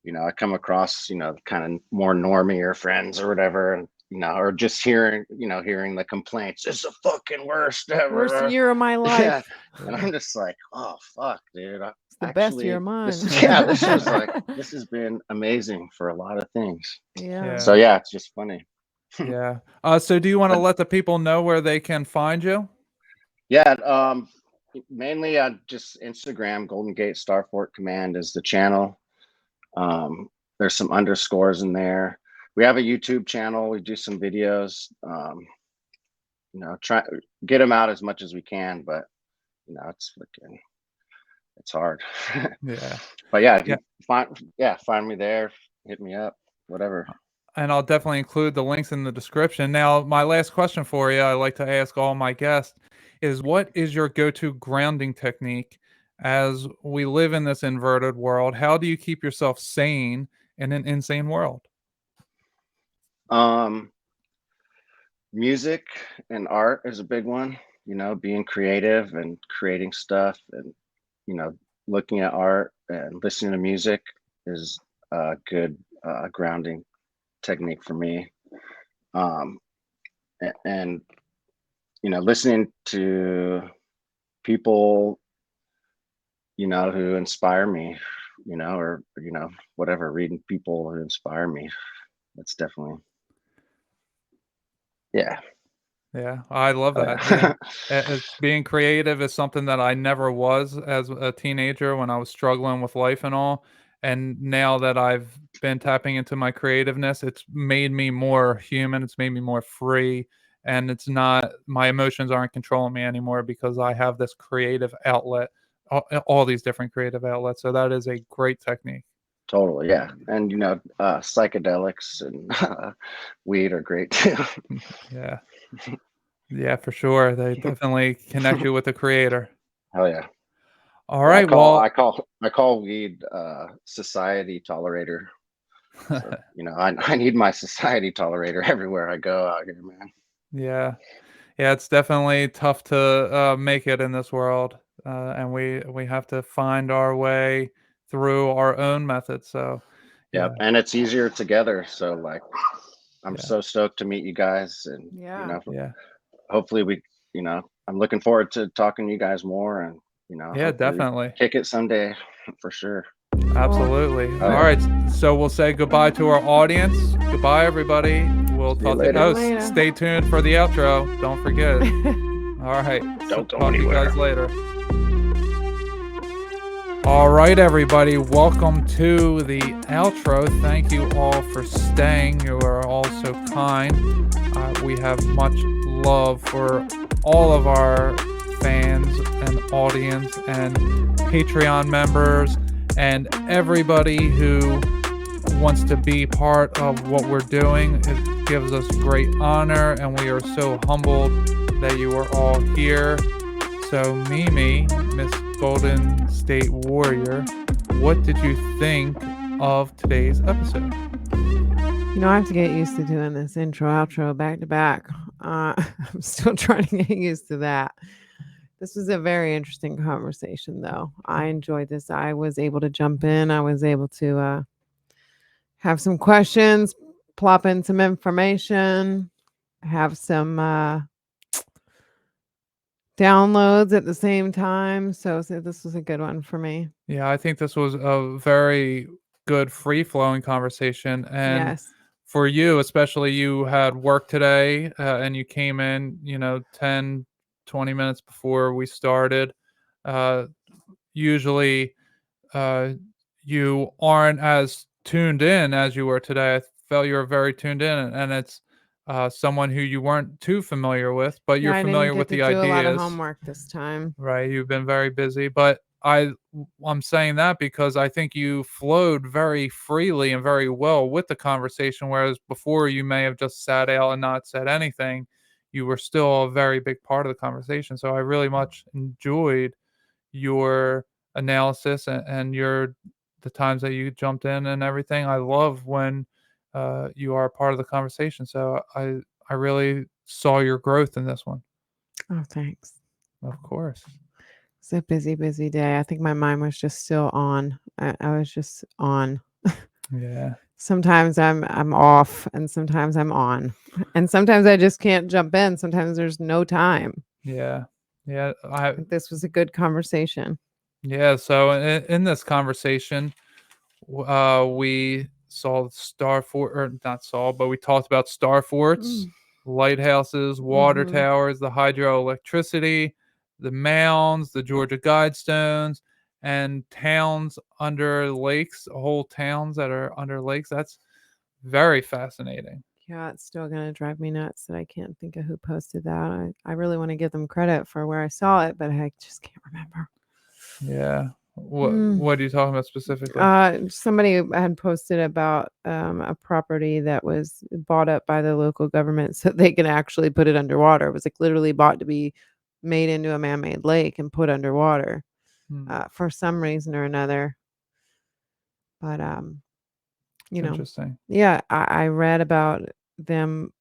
[SPEAKER 1] you know, I come across, you know, kind of more normier friends or whatever, and you know, or just hearing the complaints. It's the fucking worst ever.
[SPEAKER 15] Worst year of my life.
[SPEAKER 1] Yeah. And I'm just like, oh fuck, dude.
[SPEAKER 15] It's the best year of mine.
[SPEAKER 1] This was like, this has been amazing for a lot of things.
[SPEAKER 15] Yeah.
[SPEAKER 1] So yeah, it's just funny.
[SPEAKER 2] Yeah. So do you want to let the people know where they can find you?
[SPEAKER 1] Yeah. Mainly on just Instagram. GoldenGate Starfort Command is the channel. There's some underscores in there. We have a YouTube channel. We do some videos. You know, try get them out as much as we can, but you know, it's hard.
[SPEAKER 2] Yeah.
[SPEAKER 1] But yeah, find me there, hit me up, whatever.
[SPEAKER 2] And I'll definitely include the links in the description. Now, my last question for you, I like to ask all my guests, is what is your go-to grounding technique as we live in this inverted world? How do you keep yourself sane in an insane world?
[SPEAKER 1] Music and art is a big one. You know, being creative and creating stuff, and you know, looking at art and listening to music is a good grounding technique for me. And you know, listening to people, you know, who inspire me, you know, or you know, whatever, reading people who inspire me, That's definitely, yeah.
[SPEAKER 2] Yeah, I love
[SPEAKER 1] Oh,
[SPEAKER 2] that.
[SPEAKER 1] yeah.
[SPEAKER 2] It's being creative is something that I never was as a teenager when I was struggling with life and all. And now that I've been tapping into my creativeness, it's made me more human. It's made me more free. And it's not, my emotions aren't controlling me anymore because I have this creative outlet, all these different creative outlets. So that is a great technique.
[SPEAKER 1] Totally, yeah. And psychedelics and weed are great too.
[SPEAKER 2] Yeah. Yeah, for sure. They definitely connect you with the creator.
[SPEAKER 1] Hell yeah.
[SPEAKER 2] All
[SPEAKER 1] Yeah,
[SPEAKER 2] right.
[SPEAKER 1] I call weed society tolerator. So, I need my society tolerator everywhere I go out here, man.
[SPEAKER 2] Yeah. Yeah, it's definitely tough to make it in this world. And we have to find our way through our own methods. So,
[SPEAKER 1] Yep,
[SPEAKER 2] yeah.
[SPEAKER 1] and it's easier together. So like, I'm so stoked to meet you guys, and
[SPEAKER 15] Yeah.
[SPEAKER 1] hopefully I'm looking forward to talking to you guys more, and
[SPEAKER 2] Yeah,
[SPEAKER 1] hopefully we
[SPEAKER 2] definitely.
[SPEAKER 1] kick it someday for sure.
[SPEAKER 2] Absolutely.
[SPEAKER 1] Oh,
[SPEAKER 2] All right. So we'll say goodbye to our audience. Goodbye, everybody. We'll
[SPEAKER 1] See you
[SPEAKER 2] talk
[SPEAKER 1] later.
[SPEAKER 2] to stay tuned for the outro. Don't forget. All right.
[SPEAKER 1] Don't go
[SPEAKER 2] talk
[SPEAKER 1] anywhere.
[SPEAKER 2] to you guys later. All right, everybody. Welcome to the outro. Thank you all for staying. You are all so kind. We have much love for all of our fans and audience and Patreon members and everybody who wants to be part of what we're doing. It gives us great honor, and we are so humbled that you are all here. So, Mimi, Miss Golden State Warrior, what did you think of today's episode?
[SPEAKER 15] I have to get used to doing this intro, outro back to back. I'm still trying to get used to that. This was a very interesting conversation, though. I enjoyed this. I was able to jump in. I was able to have some questions, plop in some information, have some downloads at the same time. So this was a good one for me.
[SPEAKER 2] Yeah, I think this was a very good free-flowing conversation. And for you, especially, you had work today and you came in, 10, 20 minutes before we started. Usually you aren't as tuned in as you were today. I felt you were very tuned in, and it's someone who you weren't too familiar with, but you're familiar with the ideas.
[SPEAKER 15] I didn't get to do a lot of homework this time.
[SPEAKER 2] Right, you've been very busy, but I'm saying that because I think you flowed very freely and very well with the conversation, whereas before you may have just sat out and not said anything. You were still a very big part of the conversation, so I really much enjoyed your analysis and the times that you jumped in and everything. I love when you are a part of the conversation, so I really saw your growth in this one.
[SPEAKER 15] Oh, thanks.
[SPEAKER 2] Of course.
[SPEAKER 15] It's a busy day. I think my mind was just still on. I was just on.
[SPEAKER 2] Yeah.
[SPEAKER 15] Sometimes I'm off, and sometimes I'm on, and sometimes I just can't jump in. Sometimes there's no time.
[SPEAKER 2] Yeah.
[SPEAKER 15] This was a good conversation.
[SPEAKER 2] Yeah. So in this conversation, we saw Starfort, or not saw, but we talked about starforts, lighthouses, water towers, the hydroelectricity, the mounds, the Georgia Guidestones, and towns under lakes, whole towns that are under lakes. That's very fascinating.
[SPEAKER 15] Yeah, it's still going to drive me nuts that I can't think of who posted that. I really want to give them credit for where I saw it, but I just can't remember.
[SPEAKER 2] Yeah. What are you talking about specifically?
[SPEAKER 15] Somebody had posted about a property that was bought up by the local government so they can actually put it underwater. It was like literally bought to be made into a man-made lake and put underwater for some reason or another. But
[SPEAKER 2] interesting.
[SPEAKER 15] Yeah, I read about them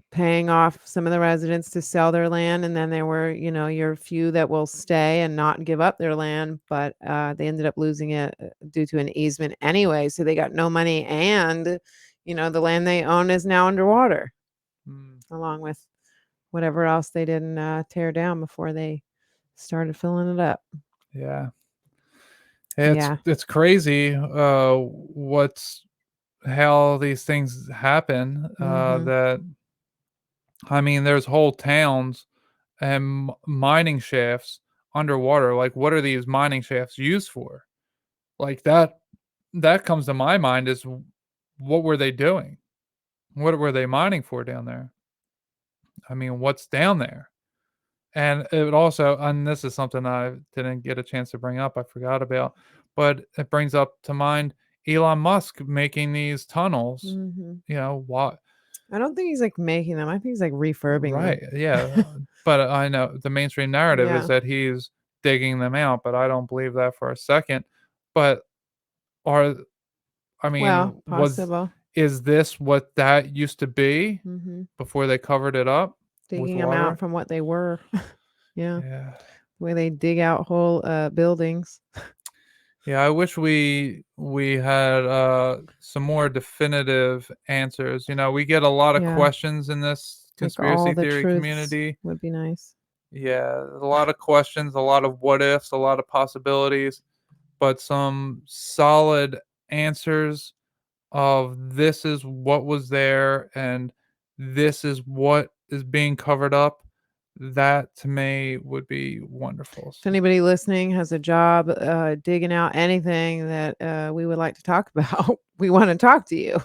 [SPEAKER 15] paying off some of the residents to sell their land, and then there were your few that will stay and not give up their land, but they ended up losing it due to an easement anyway, so they got no money, and the land they own is now underwater, along with whatever else they didn't tear down before they started filling it up.
[SPEAKER 2] It's crazy what's how these things happen.
[SPEAKER 15] Mhm.
[SPEAKER 2] That I mean, there's whole towns and mining shafts underwater. Like, what are these mining shafts used for? Like that comes to my mind is what were they doing? What were they mining for down there? I mean, what's down there? And it would also, and this is something I didn't get a chance to bring up, I forgot about, but it brings up to mind Elon Musk making these tunnels.
[SPEAKER 15] Mhm.
[SPEAKER 2] You know what?
[SPEAKER 15] I don't think he's like making them. I think he's like refurbing
[SPEAKER 2] Right?
[SPEAKER 15] them.
[SPEAKER 2] Yeah, but I know the mainstream narrative is
[SPEAKER 15] Yeah.
[SPEAKER 2] that he's digging them out, but I don't believe that for a second. But are I
[SPEAKER 15] Well,
[SPEAKER 2] mean,
[SPEAKER 15] possible.
[SPEAKER 2] is this what that used to be
[SPEAKER 15] Mhm.
[SPEAKER 2] before they covered it up with
[SPEAKER 15] Digging them out
[SPEAKER 2] water?
[SPEAKER 15] from what they were. Yeah.
[SPEAKER 2] Yeah.
[SPEAKER 15] Where they dig out whole buildings.
[SPEAKER 2] Yeah, I wish we had some more definitive answers. You know, we get a lot of
[SPEAKER 15] Yeah.
[SPEAKER 2] questions in this
[SPEAKER 15] Like all
[SPEAKER 2] conspiracy
[SPEAKER 15] the
[SPEAKER 2] theory
[SPEAKER 15] truths
[SPEAKER 2] community.
[SPEAKER 15] would be nice.
[SPEAKER 2] Yeah, a lot of questions, a lot of what ifs, a lot of possibilities, but some solid answers of this is what was there and this is what is being covered up. That to me would be wonderful.
[SPEAKER 15] If anybody listening has a job digging out anything that we would like to talk about, we want to talk to you.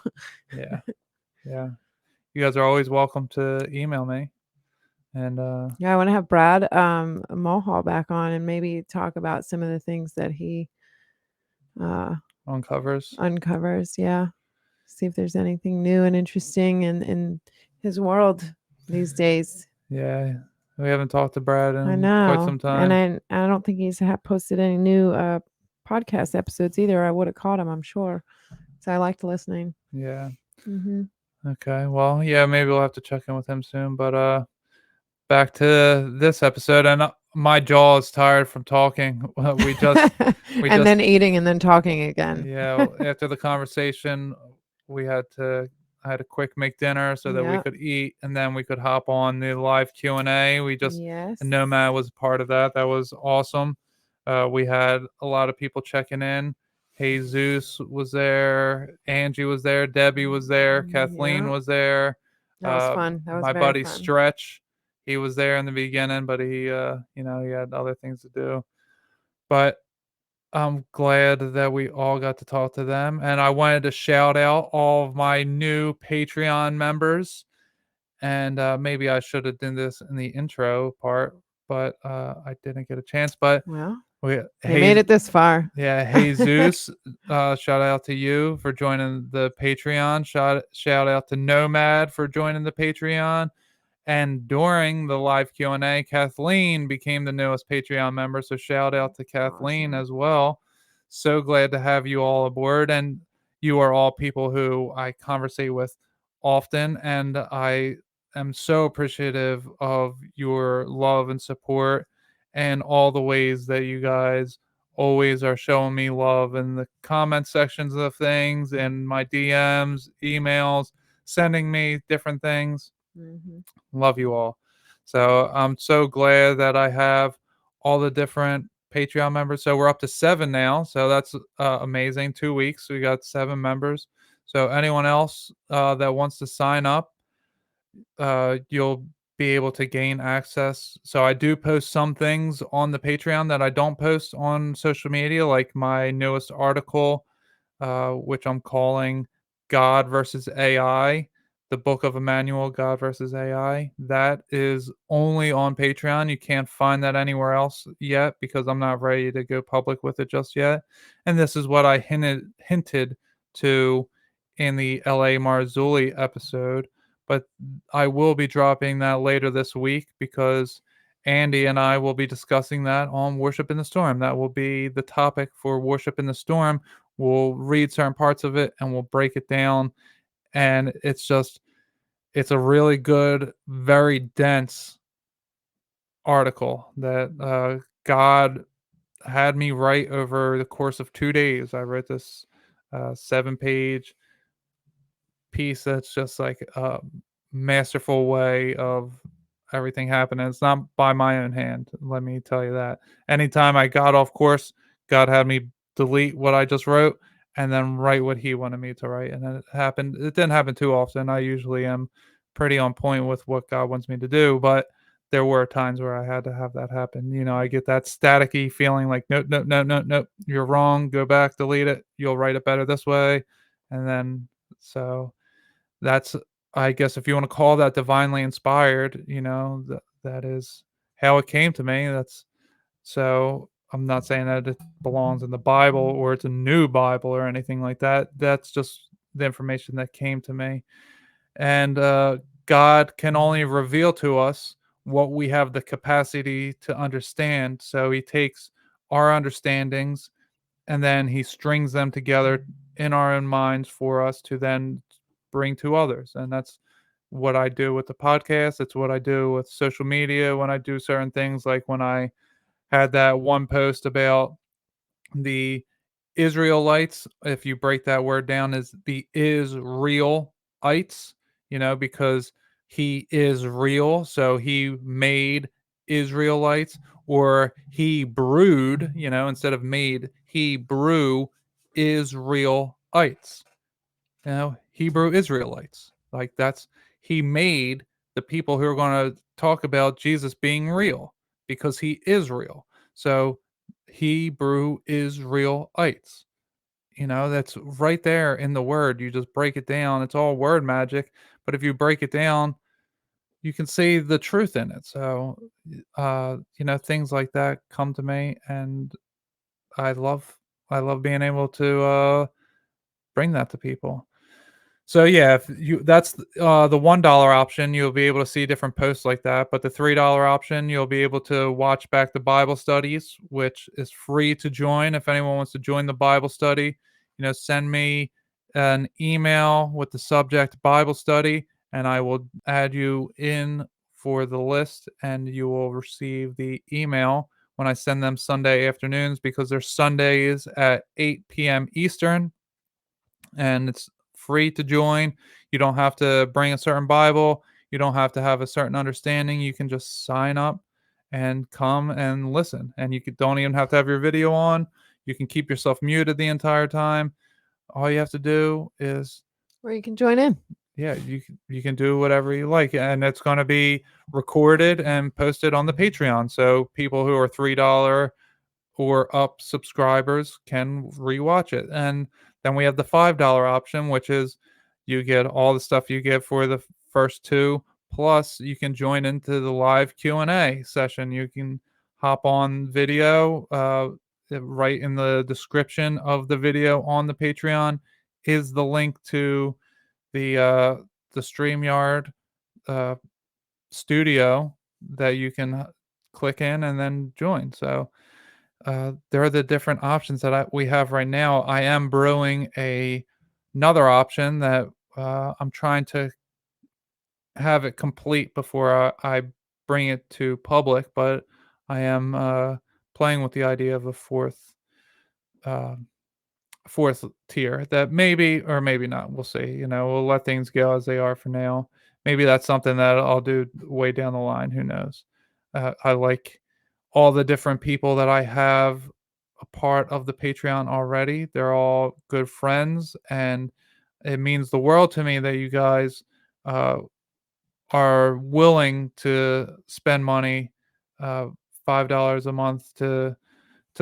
[SPEAKER 2] Yeah. Yeah. You guys are always welcome to email me. And
[SPEAKER 15] Yeah, I want to have Brad Mulhall back on and maybe talk about some of the things that he
[SPEAKER 2] uncovers.
[SPEAKER 15] Yeah. See if there's anything new and interesting in his world these days.
[SPEAKER 2] Yeah. We haven't talked to Brad
[SPEAKER 15] I
[SPEAKER 2] in quite
[SPEAKER 15] know.
[SPEAKER 2] some time.
[SPEAKER 15] And I don't think he's posted any new podcast episodes either. I would have caught him, I'm sure. So I liked listening.
[SPEAKER 2] Yeah.
[SPEAKER 15] Mhm.
[SPEAKER 2] Okay. Well, yeah, maybe we'll have to check in with him soon, but back to this episode, and my jaw is tired from talking. we just
[SPEAKER 15] and then eating and then talking again.
[SPEAKER 2] Yeah, after the conversation, I had to quick make dinner so that we
[SPEAKER 15] Yep.
[SPEAKER 2] could eat, and then we could hop on the live Q&A.
[SPEAKER 15] Yes.
[SPEAKER 2] And Nomad was a part of that. That was awesome. We had a lot of people checking in. Jesus was there, Angie was there, Debbie was there, Kathleen
[SPEAKER 15] Yeah.
[SPEAKER 2] was there.
[SPEAKER 15] That was fun. That was
[SPEAKER 2] My
[SPEAKER 15] very
[SPEAKER 2] buddy
[SPEAKER 15] fun.
[SPEAKER 2] Stretch, he was there in the beginning, but he he had other things to do. But I'm glad that we all got to talk to them, and I wanted to shout out all of my new Patreon members. And maybe I should have done this in the intro part, but I didn't get a chance. But
[SPEAKER 15] Well,
[SPEAKER 2] we
[SPEAKER 15] made it this far.
[SPEAKER 2] Yeah, Jesus, shout out to you for joining the Patreon. Shout out to Nomad for joining the Patreon. And during the live Q&A, Kathleen became the newest Patreon member. So shout out to Kathleen as well. So glad to have you all aboard. And you are all people who I conversate with often. And I am so appreciative of your love and support and all the ways that you guys always are showing me love in the comment sections of things and my DMs, emails, sending me different things.
[SPEAKER 15] Mhm.
[SPEAKER 2] Love you all. So I'm so glad that I have all the different Patreon members. So we're up to 7 now. So that's amazing. 2 weeks, we got 7 members. So anyone else that wants to sign up, you'll be able to gain access. So I do post some things on the Patreon that I don't post on social media, like my newest article, which I'm calling God versus AI, the book of Emmanuel, God versus AI. That is only on Patreon. You can't find that anywhere else yet because I'm not ready to go public with it just yet. And this is what I hinted to in the LA Marzulli episode. But I will be dropping that later this week because Andy and I will be discussing that on Worship in the Storm. That will be the topic for Worship in the Storm. We'll read certain parts of it and we'll break it down. And it's a really good, very dense article that God had me write over the course of 2 days. I wrote this 7-page piece that's just like a masterful way of everything happening. It's not by my own hand, let me tell you that. Anytime I got off course, God had me delete what I just wrote and then write what he wanted me to write. And then it didn't happen too often. I usually am pretty on point with what God wants me to do, but there were times where I had to have that happen. I get that staticky feeling like, nope, nope, nope, nope, nope, you're wrong. Go back, delete it. You'll write it better this way. And then, so that's, I guess, if you want to call that divinely inspired, that is how it came to me. So I'm not saying that it belongs in the Bible or it's a new Bible or anything like that. That's just the information that came to me. And God can only reveal to us what we have the capacity to understand. So he takes our understandings and then he strings them together in our own minds for us to then bring to others. And that's what I do with the podcast. It's what I do with social media when I do certain things, like when I had that one post about the Israelites. If you break that word down, is the Israelites, because he is real. So he made Israelites, or he brewed, instead of made, he brew Israelites, Hebrew Israelites. Like he made the people who are going to talk about Jesus being real because he is real. So Hebrew Israelites. That's right there in the word. You just break it down. It's all word magic. But if you break it down, you can see the truth in it. So, things like that come to me, and I love being able to bring that to people. So yeah, if that's the $1 option, you'll be able to see different posts like that. But the $3 option, you'll be able to watch back the Bible studies, which is free to join. If anyone wants to join the Bible study, send me an email with the subject Bible study, and I will add you in for the list, and you will receive the email when I send them Sunday afternoons, because they're Sundays at 8 p.m. Eastern, and it's free to join. You don't have to bring a certain Bible. You don't have to have a certain understanding. You can just sign up and come and listen. And don't even have to have your video on. You can keep yourself muted the entire time. All you have to do is,
[SPEAKER 15] or you can join in.
[SPEAKER 2] Yeah, you can do whatever you like, and it's going to be recorded and posted on the Patreon. So people who are $3 or up subscribers can rewatch it. And then we have the $5 option, which is you get all the stuff you get for the first two, plus you can join into the live Q&A session. You can hop on video. Right in the description of the video on the Patreon is the link to the StreamYard studio that you can click in and then join. So there are the different options that we have right now. I am brewing another option that I'm trying to have it complete before I bring it to public, but I am playing with the idea of a uh, fourth tier that maybe or maybe not. We'll see. We'll let things go as they are for now. Maybe that's something that I'll do way down the line. Who knows? I like all the different people that I have a part of the Patreon already. They're all good friends, and it means the world to me that you guys uh, are willing to spend money, uh, $5 a month to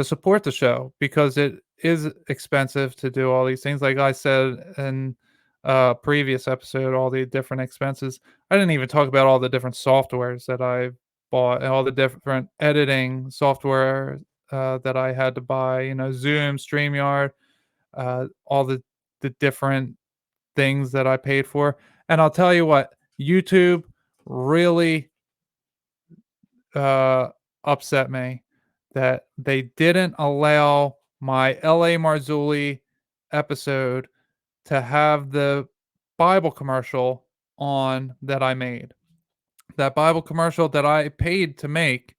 [SPEAKER 2] support the show, because it is expensive to do all these things. Like I said in a previous episode, all the different expenses. I didn't even talk about all the different softwares that I bought and all the different editing software that I had to buy. Zoom, StreamYard, all the different things that I paid for. And I'll tell you what, YouTube really upset me that they didn't allow my L.A. Marzulli episode to have the Bible commercial on that I made. That Bible commercial that I paid to make,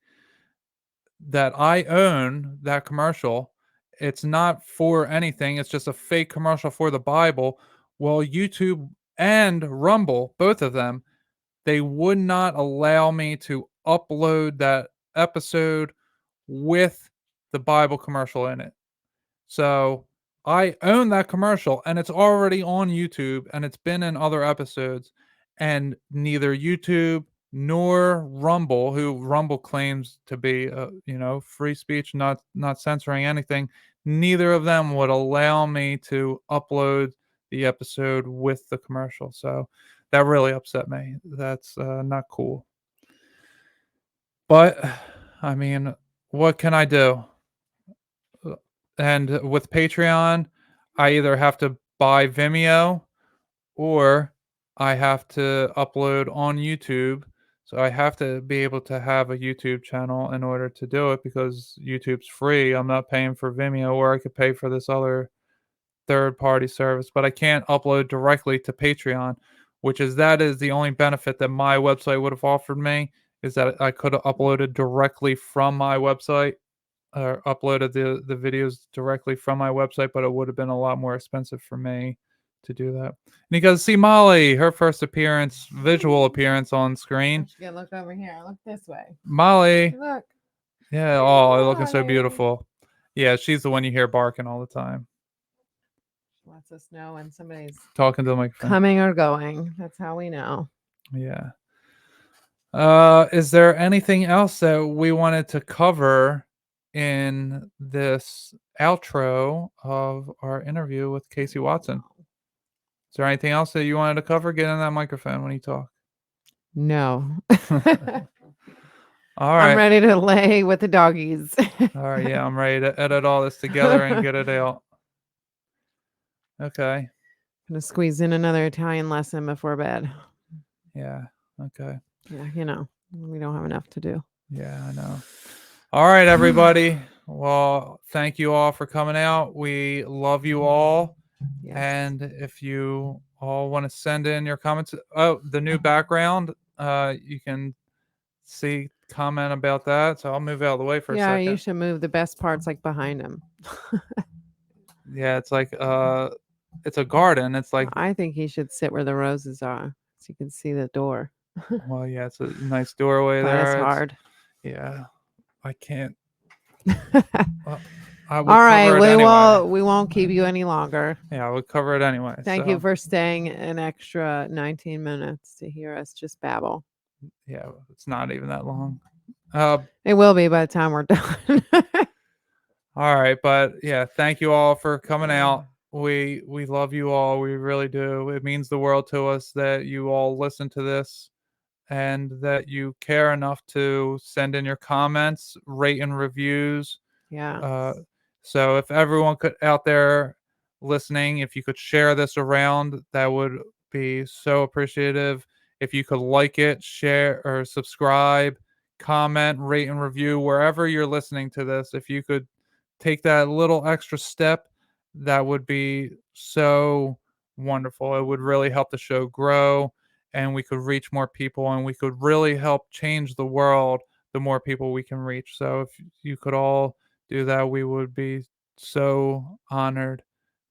[SPEAKER 2] that I own that commercial. It's not for anything. It's just a fake commercial for the Bible. Well, YouTube and Rumble, both of them, they would not allow me to upload that episode with the Bible commercial in it. So I own that commercial and it's already on YouTube and it's been in other episodes, and neither YouTube nor Rumble, who Rumble claims to be, free speech, not censoring anything, neither of them would allow me to upload the episode with the commercial. So that really upset me. That's not cool. But I mean, what can I do? And with Patreon, I either have to buy Vimeo or I have to upload on YouTube. So I have to be able to have a YouTube channel in order to do it, because YouTube's free. I'm not paying for Vimeo, or I could pay for this other third party service, but I can't upload directly to Patreon, that is the only benefit that my website would have offered me, is that I could have uploaded directly from my website, or uploaded the videos directly from my website, but it would have been a lot more expensive for me to do that. And you guys see Molly, her first visual appearance on screen.
[SPEAKER 15] You look over here. Look this way.
[SPEAKER 2] Molly.
[SPEAKER 15] Look.
[SPEAKER 2] Yeah, oh, looking so beautiful. Yeah, she's the one you hear barking all the time.
[SPEAKER 15] Lets us know when somebody's
[SPEAKER 2] talking to the microphone,
[SPEAKER 15] coming or going. That's how we know.
[SPEAKER 2] Yeah. Is there anything else that we wanted to cover in this outro of our interview with Casey Watson? Is there anything else that you wanted to cover? Get in that microphone when you talk.
[SPEAKER 15] No.
[SPEAKER 2] All right.
[SPEAKER 15] I'm ready to lay with the doggies.
[SPEAKER 2] All right. Yeah, I'm ready to edit all this together and get it out. Okay.
[SPEAKER 15] Gonna squeeze in another Italian lesson before bed.
[SPEAKER 2] Yeah. Okay.
[SPEAKER 15] Yeah, we don't have enough to do.
[SPEAKER 2] Yeah, I know. All right, everybody. Well, thank you all for coming out. We love you all. Yes. And if you all want to send in your comments, the new background, you can comment about that. So I'll move out of the way for a second.
[SPEAKER 15] Yeah, you should move the best parts like behind him.
[SPEAKER 2] Yeah, it's like it's a garden. It's like,
[SPEAKER 15] I think he should sit where the roses are so you can see the door.
[SPEAKER 2] Well, yeah, it's a nice doorway there.
[SPEAKER 15] That's hard.
[SPEAKER 2] Yeah, I can't.
[SPEAKER 15] All right, we won't keep you any longer.
[SPEAKER 2] Yeah, we'll cover it anyway.
[SPEAKER 15] Thank you for staying an extra 19 minutes to hear us just babble.
[SPEAKER 2] Yeah, it's not even that long.
[SPEAKER 15] It will be by the time we're done.
[SPEAKER 2] All right, but yeah, thank you all for coming out. We love you all. We really do. It means the world to us that you all listen to this and that you care enough to send in your comments, rate and reviews.
[SPEAKER 15] Yeah.
[SPEAKER 2] So if everyone out there listening, if you could share this around, that would be so appreciative. If you could like it, share or subscribe, comment, rate and review wherever you're listening to this. If you could take that little extra step, that would be so wonderful. It would really help the show grow, and we could reach more people, and we could really help change the world the more people we can reach. So if you could all do that, we would be so honored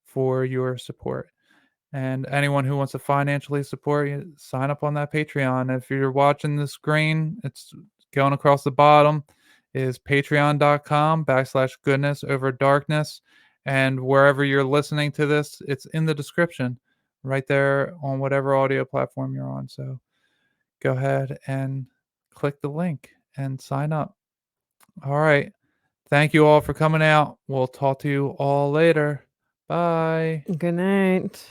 [SPEAKER 2] for your support. And anyone who wants to financially support you, sign up on that Patreon. If you're watching the screen, it's going across the bottom, is patreon.com/goodness-over-darkness. And wherever you're listening to this, it's in the description right there on whatever audio platform you're on. So go ahead and click the link and sign up. All right. Thank you all for coming out. We'll talk to you all later. Bye.
[SPEAKER 15] Good night.